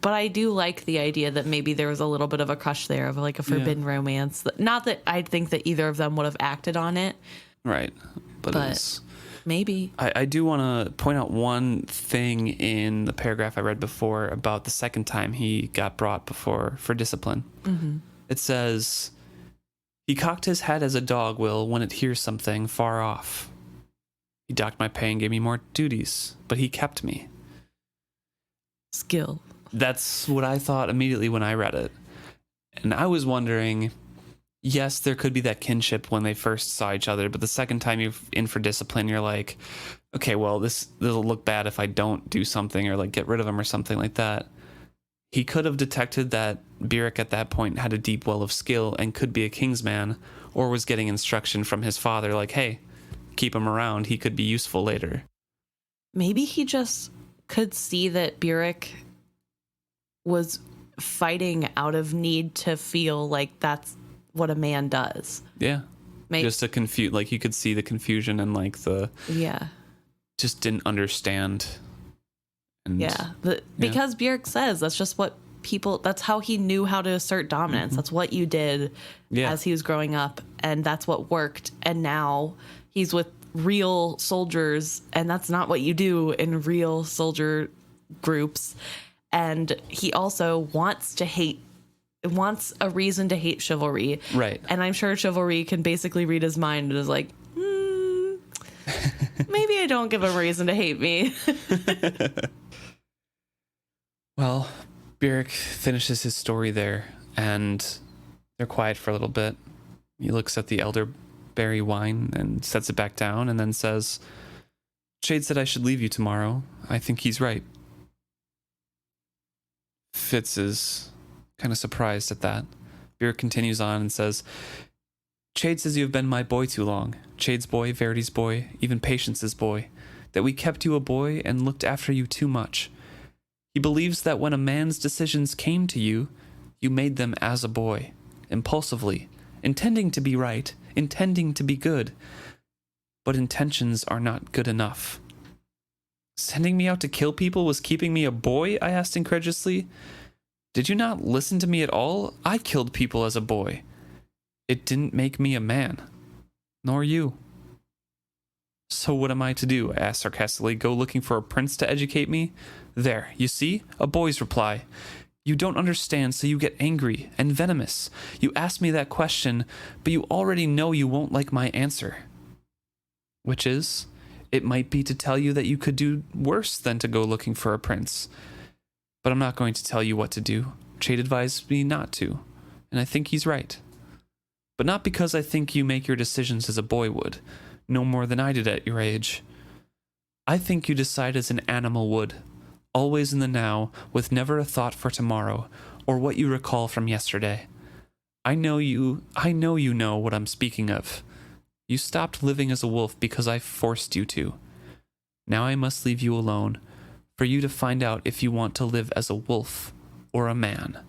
But I do like the idea that maybe there was a little bit of a crush there, of like a forbidden romance. Not that I think that either of them would have acted on it. Right. But it's, maybe. I do want to point out one thing in the paragraph I read before about the second time he got brought before for discipline. Mm-hmm. It says, he cocked his head as a dog will when it hears something far off. He docked my pay and gave me more duties, but he kept me. Skill. That's what I thought immediately when I read it. And I was wondering, yes, there could be that kinship when they first saw each other, but the second time you're in for discipline, you're like, okay, well, this'll look bad if I don't do something or like get rid of him or something like that. He could have detected that Burrich at that point had a deep well of skill and could be a Kingsman, or was getting instruction from his father like, hey, keep him around, he could be useful later. Maybe he just could see that Burrich was fighting out of need to feel like that's what a man does. Yeah. Just to confuse, like you could see the confusion and like just didn't understand. And because Burrich says that's just what that's how he knew how to assert dominance. That's what you did as he was growing up, and that's what worked. And now he's with real soldiers, and that's not what you do in real soldier groups. And he also wants a reason to hate Chivalry. Right. And I'm sure Chivalry can basically read his mind and is like, maybe I don't give him a reason to hate me. Well, Burrich finishes his story there, and they're quiet for a little bit. He looks at the elderberry wine and sets it back down, and then says, Chade said I should leave you tomorrow. I think he's right. Fitz is kind of surprised at that. Burrich continues on and says, Chade says you have been my boy too long. Chade's boy, Verity's boy, even Patience's boy. That we kept you a boy and looked after you too much. He believes that when a man's decisions came to you, you made them as a boy, impulsively, intending to be right, intending to be good. But intentions are not good enough. Sending me out to kill people was keeping me a boy? I asked incredulously. Did you not listen to me at all? I killed people as a boy. It didn't make me a man. Nor you. So what am I to do? I asked sarcastically. Go looking for a prince to educate me? There, you see? A boy's reply. You don't understand, so you get angry and venomous. You ask me that question, but you already know you won't like my answer. Which is, it might be to tell you that you could do worse than to go looking for a prince. But I'm not going to tell you what to do. Chade advised me not to, and I think he's right. But not because I think you make your decisions as a boy would, no more than I did at your age. I think you decide as an animal would, always in the now, with never a thought for tomorrow, or what you recall from yesterday. I know you know what I'm speaking of. You stopped living as a wolf because I forced you to. Now I must leave you alone, for you to find out if you want to live as a wolf or a man.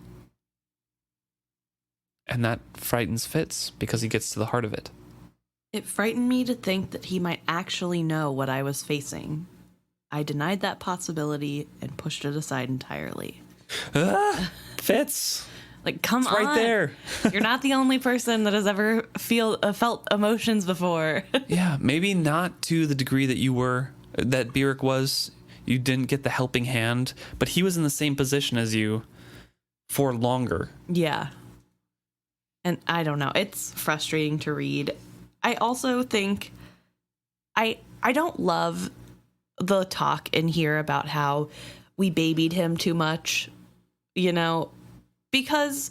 And that frightens Fitz because he gets to the heart of it. It frightened me to think that he might actually know what I was facing. I denied that possibility and pushed it aside entirely. Fitz! Like, come It's on. right there. You're not the only person that has ever felt emotions before. Yeah, maybe not to the degree that that Burrich was. You didn't get the helping hand, but he was in the same position as you for longer. Yeah. And I don't know. It's frustrating to read. I also think I don't love the talk in here about how we babied him too much, because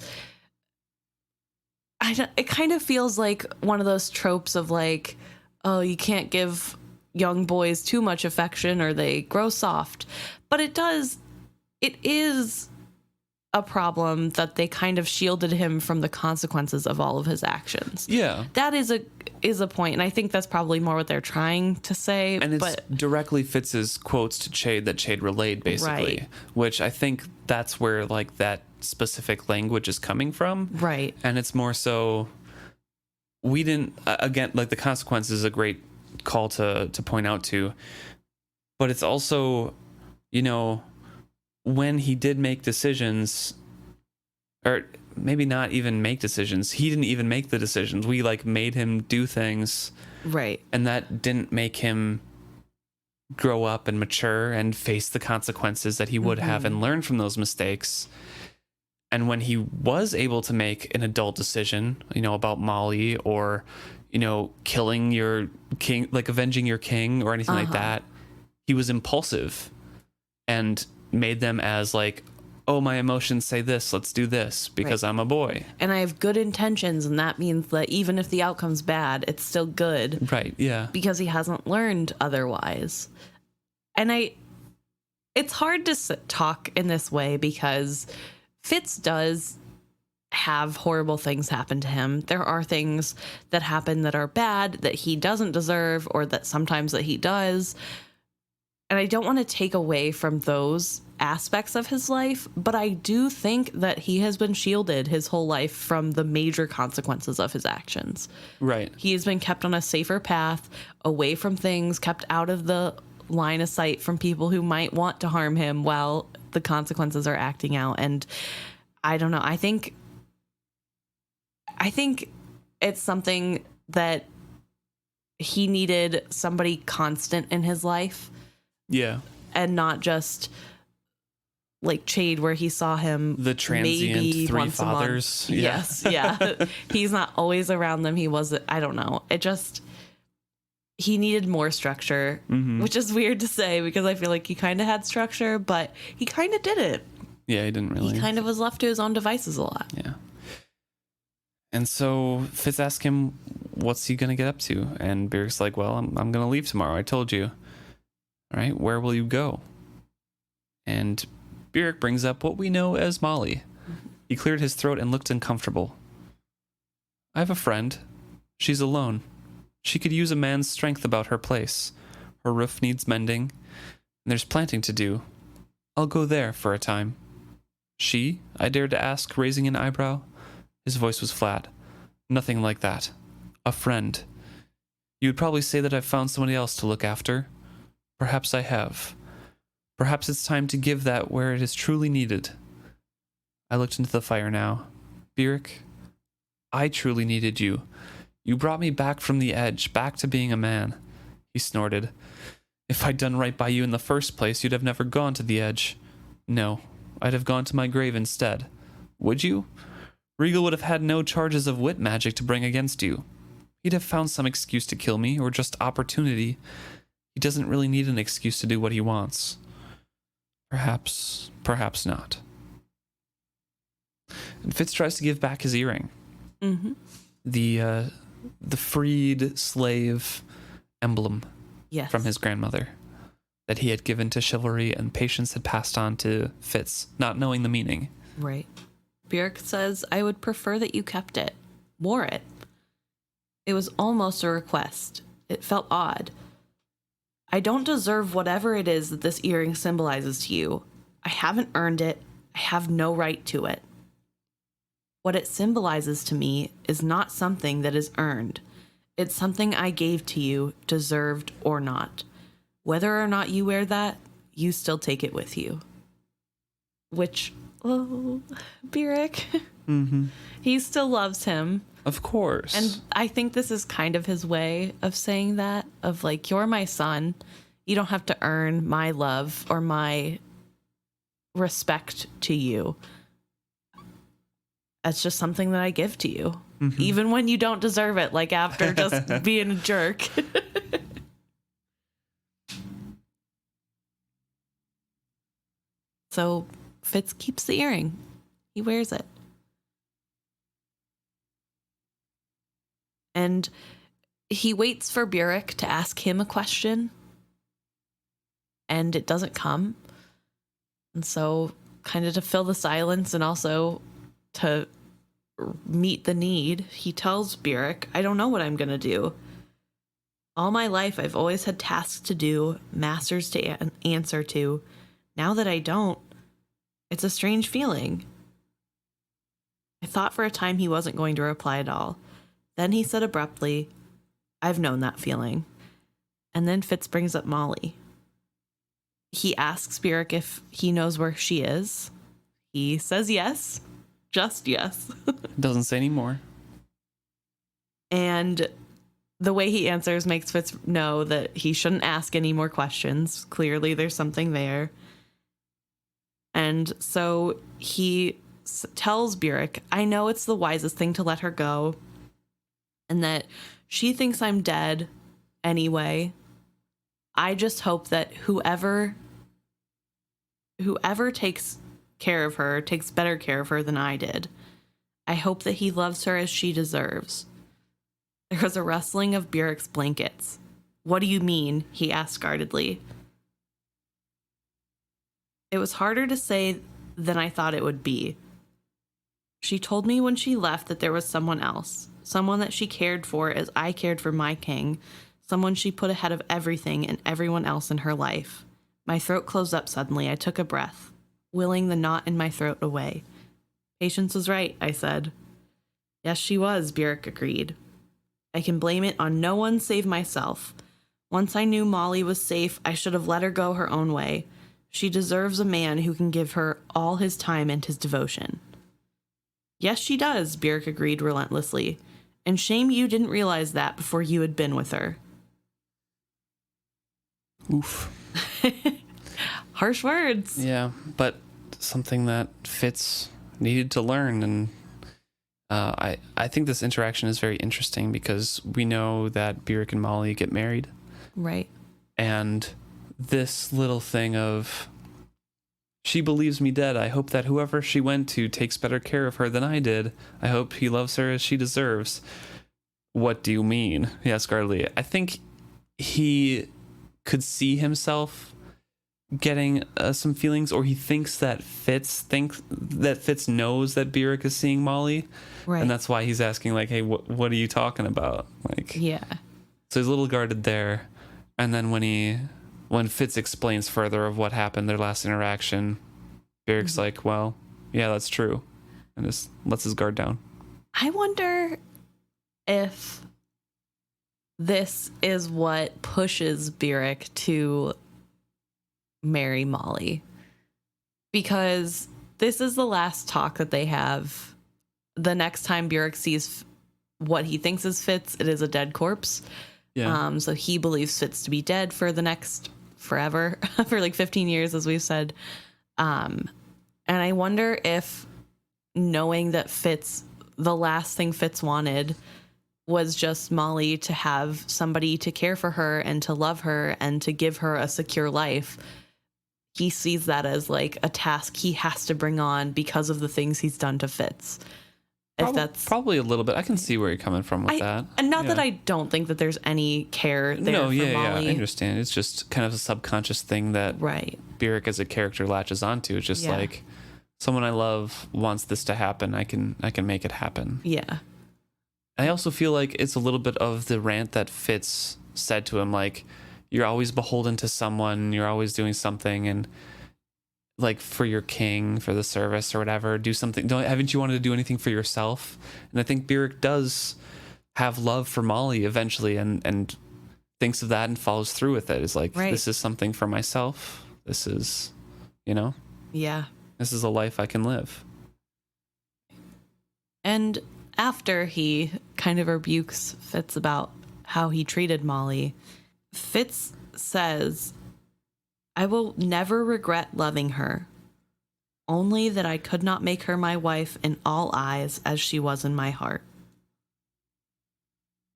it kind of feels like one of those tropes of like, oh, you can't give young boys too much affection or they grow soft. But it is a problem that they kind of shielded him from the consequences of all of his actions. Yeah. That is a point, and I think that's probably more what they're trying to say. And it's directly Fitz's quotes to Chade that Chade relayed, basically, Right. which I think that's where like that specific language is coming from. Right. And it's more so we didn't, again, like the consequence is a great call to point out to, but it's also, when he did make decisions, or maybe not even make decisions, he didn't even make the decisions. We like made him do things. Right. And that didn't make him grow up and mature and face the consequences that he would have and learn from those mistakes. And when he was able to make an adult decision, about Molly or, killing your king, like avenging your king or anything like that, he was impulsive and made them as like, oh, my emotions say this, let's do this because I'm a boy. And I have good intentions, and that means that even if the outcome's bad, it's still good. Right, yeah. Because he hasn't learned otherwise. And it's hard to talk in this way because Fitz does have horrible things happen to him. There are things that happen that are bad that he doesn't deserve, or that sometimes that he does. And I don't want to take away from those aspects of his life, but I do think that he has been shielded his whole life from the major consequences of his actions. Right. He has been kept on a safer path, away from things, kept out of the line of sight from people who might want to harm him while the consequences are acting out. And I don't know. I think it's something that he needed somebody constant in his life. Yeah. And not just like Chade, where he saw him the transient maybe three once fathers. A month. Yes, yeah. He's not always around them. He wasn't. I don't know. He needed more structure, which is weird to say because I feel like he kind of had structure, but he kind of didn't. Yeah, he didn't really. He kind of was left to his own devices a lot. Yeah. And so Fitz asked him, what's he going to get up to? And Burrich's like, well, I'm going to leave tomorrow. I told you. All right, where will you go? And Burrich brings up what we know as Molly. He cleared his throat and looked uncomfortable. I have a friend. She's alone. She could use a man's strength about her place. Her roof needs mending, and there's planting to do. I'll go there for a time. She? I dared to ask, raising an eyebrow. His voice was flat. Nothing like that. A friend. You would probably say that I've found somebody else to look after. Perhaps I have. Perhaps it's time to give that where it is truly needed. I looked into the fire now. Burrich, I truly needed you. You brought me back from the edge, back to being a man. He snorted. If I'd done right by you in the first place, you'd have never gone to the edge. No, I'd have gone to my grave instead. Would you? Regal would have had no charges of wit magic to bring against you. He'd have found some excuse to kill me, or just opportunity. He doesn't really need an excuse to do what he wants. Perhaps not. And Fitz tries to give back his earring. Mm-hmm. The freed slave emblem from his grandmother that he had given to Chivalry and Patience had passed on to Fitz, not knowing the meaning. Right. Burrich says, I would prefer that you kept it, wore it. It was almost a request. It felt odd. I don't deserve whatever it is that this earring symbolizes to you. I haven't earned it. I have no right to it. What it symbolizes to me is not something that is earned. It's something I gave to you, deserved or not. Whether or not you wear that, you still take it with you. Which, oh, Burrich, he still loves him. Of course. And I think this is kind of his way of saying that, of like, you're my son. You don't have to earn my love or my respect to you. That's just something that I give to you, even when you don't deserve it, like after just being a jerk. So Fitz keeps the earring. He wears it. And he waits for Burrich to ask him a question. And it doesn't come. And so, kind of to fill the silence and also to meet the need, he tells Burrich, I don't know what I'm going to do. All my life, I've always had tasks to do, masters to answer to. Now that I don't, it's a strange feeling. I thought for a time he wasn't going to reply at all. Then he said abruptly, I've known that feeling. And then Fitz brings up Molly. He asks Burrich if he knows where she is. He says yes. Just yes. Doesn't say any more. And the way he answers makes Fitz know that he shouldn't ask any more questions. Clearly, there's something there. And so he tells Burrich, I know it's the wisest thing to let her go, and that she thinks I'm dead anyway. I just hope that whoever takes care of her takes better care of her than I did. I hope that he loves her as she deserves. There was a rustling of Burrich's blankets. What do you mean? He asked guardedly. It was harder to say than I thought it would be. She told me when she left that there was someone else, someone that she cared for as I cared for my king, someone she put ahead of everything and everyone else in her life. My throat closed up suddenly. I took a breath, willing the knot in my throat away. Patience was right, I said. Yes, she was, Burrich agreed. I can blame it on no one save myself. Once I knew Molly was safe, I should have let her go her own way. She deserves a man who can give her all his time and his devotion. Yes, she does, Burrich agreed relentlessly. And shame you didn't realize that before you had been with her. Oof. Harsh words. Yeah, but something that Fitz needed to learn. And I think this interaction is very interesting because we know that Burrich and Molly get married. Right. And this little thing of, she believes me dead. I hope that whoever she went to takes better care of her than I did. I hope he loves her as she deserves. What do you mean? He asked guardedly. I think he could see himself getting some feelings, or he thinks that Fitz knows that Burrich is seeing Molly. Right. And that's why he's asking, like, hey, what are you talking about? Like, yeah. So he's a little guarded there. And then when Fitz explains further of what happened, their last interaction, Burrich's like, well, yeah, that's true. And just lets his guard down. I wonder if this is what pushes Burrich to marry Molly. Because this is the last talk that they have. The next time Burrich sees what he thinks is Fitz, it is a dead corpse. Yeah. So he believes Fitz to be dead for the next forever, for like 15 years, as we've said. And I wonder if knowing that Fitz, the last thing Fitz wanted was just Molly to have somebody to care for her and to love her and to give her a secure life, he sees that as like a task he has to bring on because of the things he's done to Fitz. If that's probably a little bit. I can see where you're coming from with that. And not that I don't think that there's any care there for Molly. Yeah, I understand. It's just kind of a subconscious thing that Burrich as a character latches onto. It's just like, someone I love wants this to happen. I can make it happen. Yeah. I also feel like it's a little bit of the rant that Fitz said to him, like, you're always beholden to someone, you're always doing something, and like for your king, for the service or whatever, do something. Haven't you wanted to do anything for yourself? And I think Burrich does have love for Molly eventually, and thinks of that and follows through with it. Is like, this is something for myself. This is, Yeah. This is a life I can live. And after he kind of rebukes Fitz about how he treated Molly, Fitz says, I will never regret loving her, only that I could not make her my wife in all eyes as she was in my heart.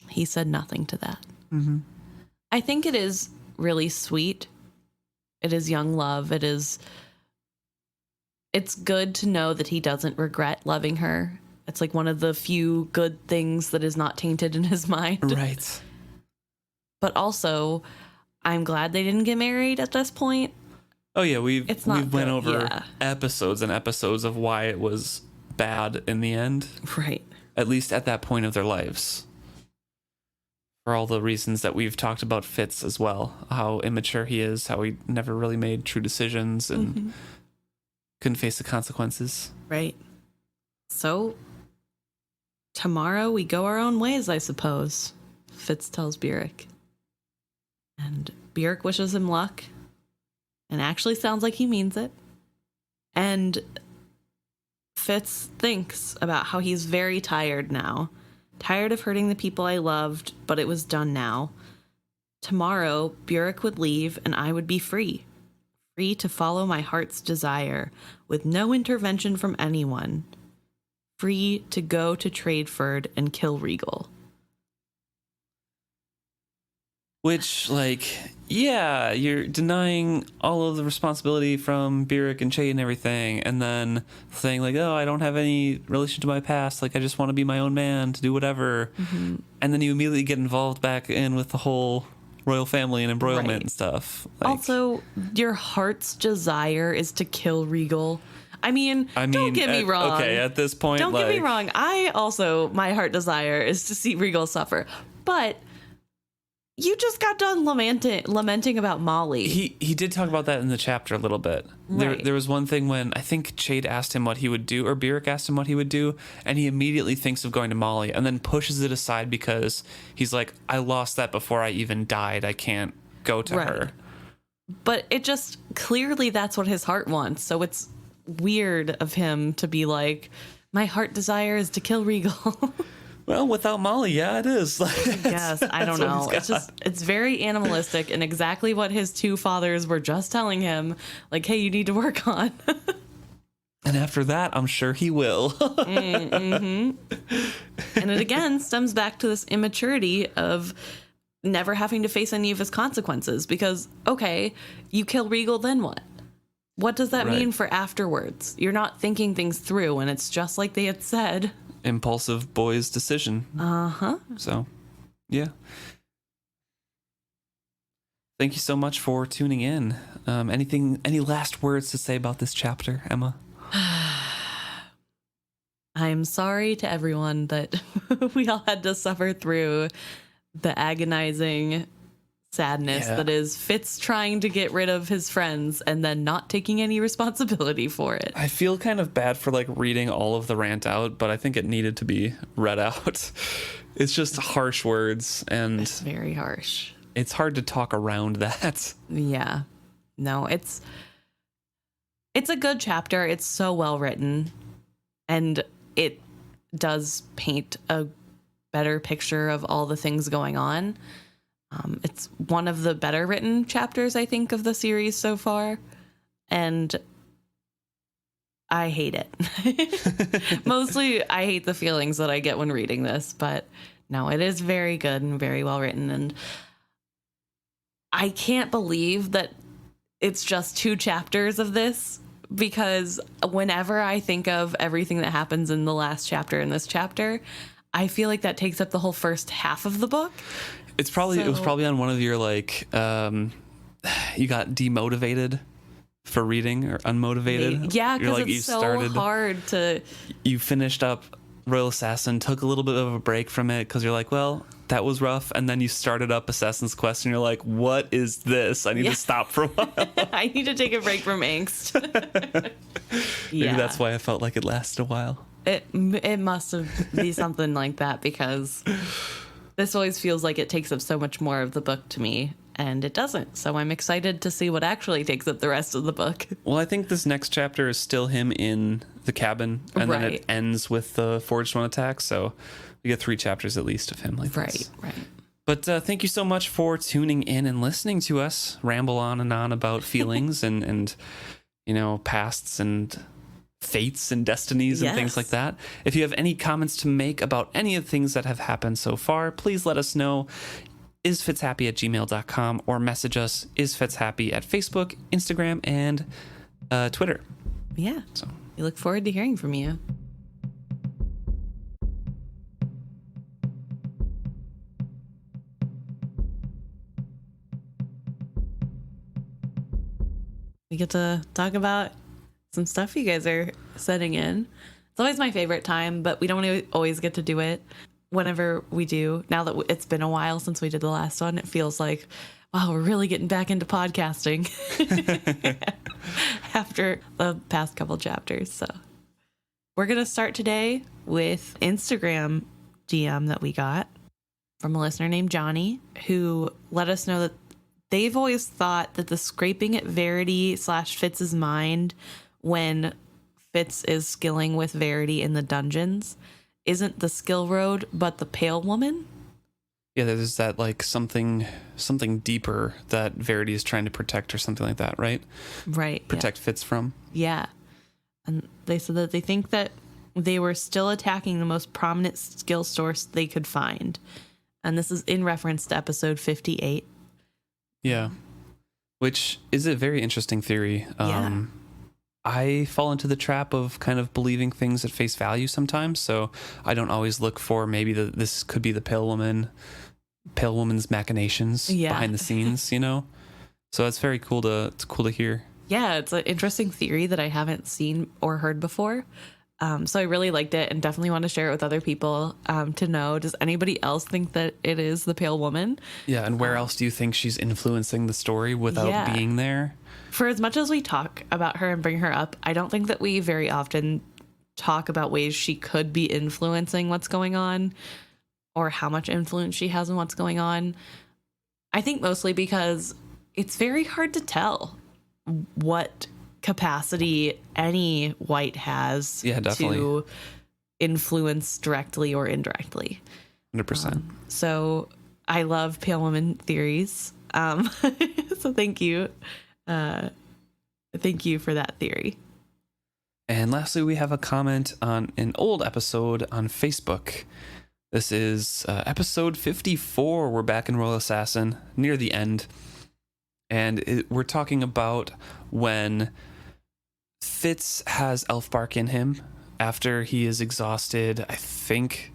He said nothing to that. Mm-hmm. I think it is really sweet. It is young love. It's good to know that he doesn't regret loving her. It's like one of the few good things that is not tainted in his mind. Right. But also, I'm glad they didn't get married at this point. Oh yeah, we've went over yeah. episodes and episodes of why it was bad in the end. Right. At least at that point of their lives. For all the reasons that we've talked about Fitz as well. How immature he is, how he never really made true decisions and couldn't face the consequences. Right. So, tomorrow we go our own ways, I suppose, Fitz tells Burrich. And Burrich wishes him luck, and actually sounds like he means it. And Fitz thinks about how he's very tired now. Tired of hurting the people I loved, but it was done now. Tomorrow, Burrich would leave, and I would be free. Free to follow my heart's desire, with no intervention from anyone. Free to go to Tradeford and kill Regal. Which, you're denying all of the responsibility from Burrich and Chade and everything, and then saying, I don't have any relation to my past, I just want to be my own man, to do whatever. Mm-hmm. And then you immediately get involved back in with the whole royal family and embroilment and stuff. Also, your heart's desire is to kill Regal. I mean, don't get me wrong. Okay, at this point, don't get me wrong. My heart desire is to see Regal suffer. But you just got done lamenting about Molly. He did talk about that in the chapter a little bit. Right. There was one thing when I think Chade asked him what he would do, or Burrich asked him what he would do, and he immediately thinks of going to Molly and then pushes it aside because he's like, I lost that before I even died. I can't go to her. But it just, clearly that's what his heart wants. So it's weird of him to be like, my heart desire is to kill Regal. Well, without Molly, yeah, it is. Yes, I don't know. It's very animalistic and exactly what his two fathers were just telling him. Hey, you need to work on. And after that, I'm sure he will. Mm-hmm. And it again stems back to this immaturity of never having to face any of his consequences. Because, okay, you kill Regal, then what? What does that mean for afterwards? You're not thinking things through, and it's just like they had said. Impulsive boy's decision. So, yeah. Thank you so much for tuning in. Any last words to say about this chapter, Emma? I'm sorry to everyone that we all had to suffer through the agonizing sadness that is Fitz trying to get rid of his friends and then not taking any responsibility for it. I feel kind of bad for reading all of the rant out, but I think it needed to be read out. It's just harsh words, and it's very harsh. It's hard to talk around that. Yeah. No, it's a good chapter. It's so well written, and it does paint a better picture of all the things going on. It's one of the better written chapters, I think, of the series so far. And I hate it. Mostly, I hate the feelings that I get when reading this. But no, it is very good and very well written. And I can't believe that it's just 2 chapters of this. Because whenever I think of everything that happens in the last chapter and this chapter, I feel like that takes up the whole first half of the book. It was probably on one of your you got demotivated for reading or unmotivated. Yeah, because it's so hard to. You finished up Royal Assassin, took a little bit of a break from it because you're like, well, that was rough. And then you started up Assassin's Quest and you're like, what is this? I need to stop for a while. I need to take a break from angst. Maybe that's why I felt like it lasted a while. It must have be something like that, because this always feels like it takes up so much more of the book to me, and it doesn't. So I'm excited to see what actually takes up the rest of the book. Well, I think this next chapter is still him in the cabin, and then it ends with the Forged One attack. So we get 3 chapters at least of him like this. Right. But thank you so much for tuning in and listening to us ramble on and on about feelings and pasts and fates and destinies and things like that. If you have any comments to make about any of the things that have happened so far, please let us know. isfitzhappy@gmail.com, or message us isfitzhappy at Facebook, Instagram, and Twitter. Yeah. So we look forward to hearing from you. We get to talk about some stuff you guys are sending in. It's always my favorite time, but we don't always get to do it. Whenever we do, now that it's been a while since we did the last one, it feels like, wow, we're really getting back into podcasting after the past couple chapters. So we're going to start today with Instagram DM that we got from a listener named Johnny, who let us know that they've always thought that the scraping at Verity / Fitz's mind when Fitz is skilling with Verity in the dungeons isn't the skill road, but the Pale Woman. Yeah, there's that like something deeper that Verity is trying to protect or something like that, right? Right. Protect Fitz from. Yeah. And they said that they think that they were still attacking the most prominent skill source they could find. And this is in reference to episode 58. Yeah. Which is a very interesting theory. I fall into the trap of kind of believing things at face value sometimes, so I don't always look for maybe this could be the Pale Woman's machinations behind the scenes, So it's very cool to hear. Yeah, it's an interesting theory that I haven't seen or heard before. So I really liked it and definitely want to share it with other people to know. Does anybody else think that it is the Pale Woman? Yeah, and where else do you think she's influencing the story without being there? For as much as we talk about her and bring her up, I don't think that we very often talk about ways she could be influencing what's going on or how much influence she has on what's going on. I think mostly because it's very hard to tell what capacity any white has to influence directly or indirectly. 100%. So I love Pale Woman theories. So thank you. Thank you for that theory. And lastly, we have a comment on an old episode on Facebook. This is episode 54. We're back in Royal Assassin, near the end. And we're talking about when Fitz has Elfbark in him after he is exhausted, I think,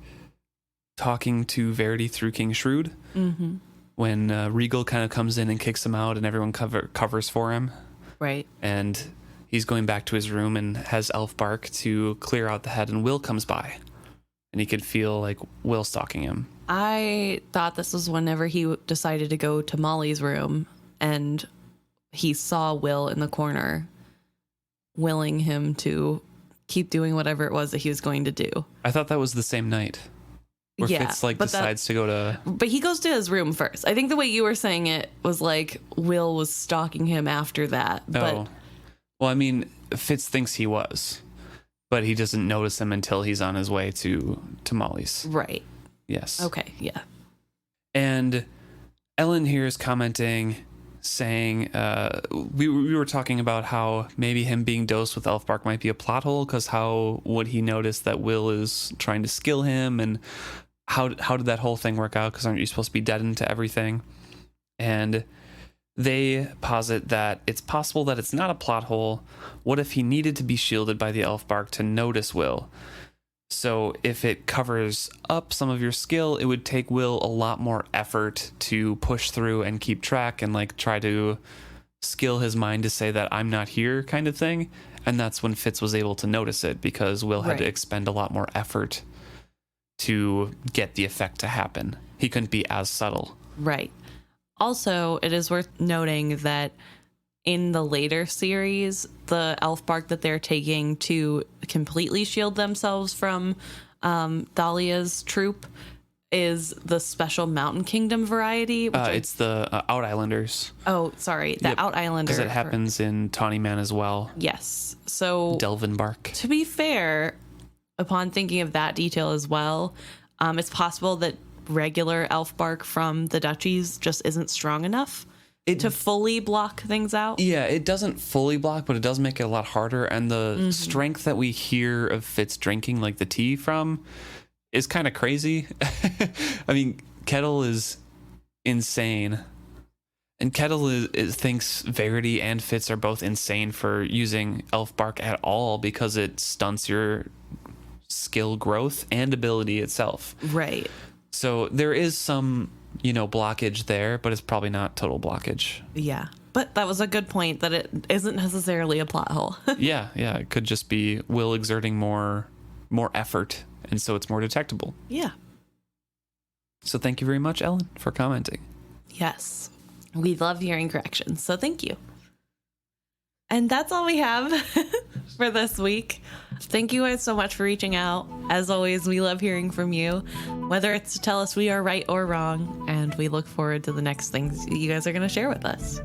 talking to Verity through King Shrewd. Mm-hmm. When Regal kind of comes in and kicks him out and everyone covers for him. Right. And he's going back to his room and has Elfbark to clear out the head, and Will comes by. And he could feel like Will stalking him. I thought this was whenever he decided to go to Molly's room and he saw Will in the corner, willing him to keep doing whatever it was that he was going to do. I thought that was the same night. Where Fitz decides to go to... But he goes to his room first. I think the way you were saying it was like Will was stalking him after that. But... Well, I mean, Fitz thinks he was, but he doesn't notice him until he's on his way to Molly's. Right. Yes. Okay, yeah. And Ellen here is commenting, saying, we were talking about how maybe him being dosed with Elfbark might be a plot hole, because how would he notice that Will is trying to skill him, and how did that whole thing work out? Because aren't you supposed to be dead into everything? And they posit that it's possible that it's not a plot hole. What if he needed to be shielded by the Elfbark to notice Will? So if it covers up some of your skill, it would take Will a lot more effort to push through and keep track and like try to skill his mind to say that I'm not here kind of thing. And that's when Fitz was able to notice it, because Will had to expend a lot more effort to get the effect to happen. He couldn't be as subtle. Right. Also, it is worth noting that in the later series, the elf bark that they're taking to completely shield themselves from Dahlia's troop is the special Mountain Kingdom variety. It's the Out Islanders. Oh, sorry. The Out Islander. Because it happens in Tawny Man as well. Yes. So Delvin bark. To be fair, upon thinking of that detail as well, it's possible that regular elf bark from the duchies just isn't strong enough to fully block things out. Yeah, it doesn't fully block, but it does make it a lot harder. And the strength that we hear of Fitz drinking like the tea from is kind of crazy. I mean, Kettle is insane. And Kettle thinks Verity and Fitz are both insane for using elf bark at all because it stunts your skill growth and ability itself. Right. So there is some, blockage there, but it's probably not total blockage. Yeah. But that was a good point that it isn't necessarily a plot hole. Yeah. It could just be Will exerting more effort, and so it's more detectable. Yeah. So thank you very much, Ellen, for commenting. Yes. We love hearing corrections, so thank you. And that's all we have for this week. Thank you guys so much for reaching out. As always, we love hearing from you, whether it's to tell us we are right or wrong, and we look forward to the next things you guys are going to share with us.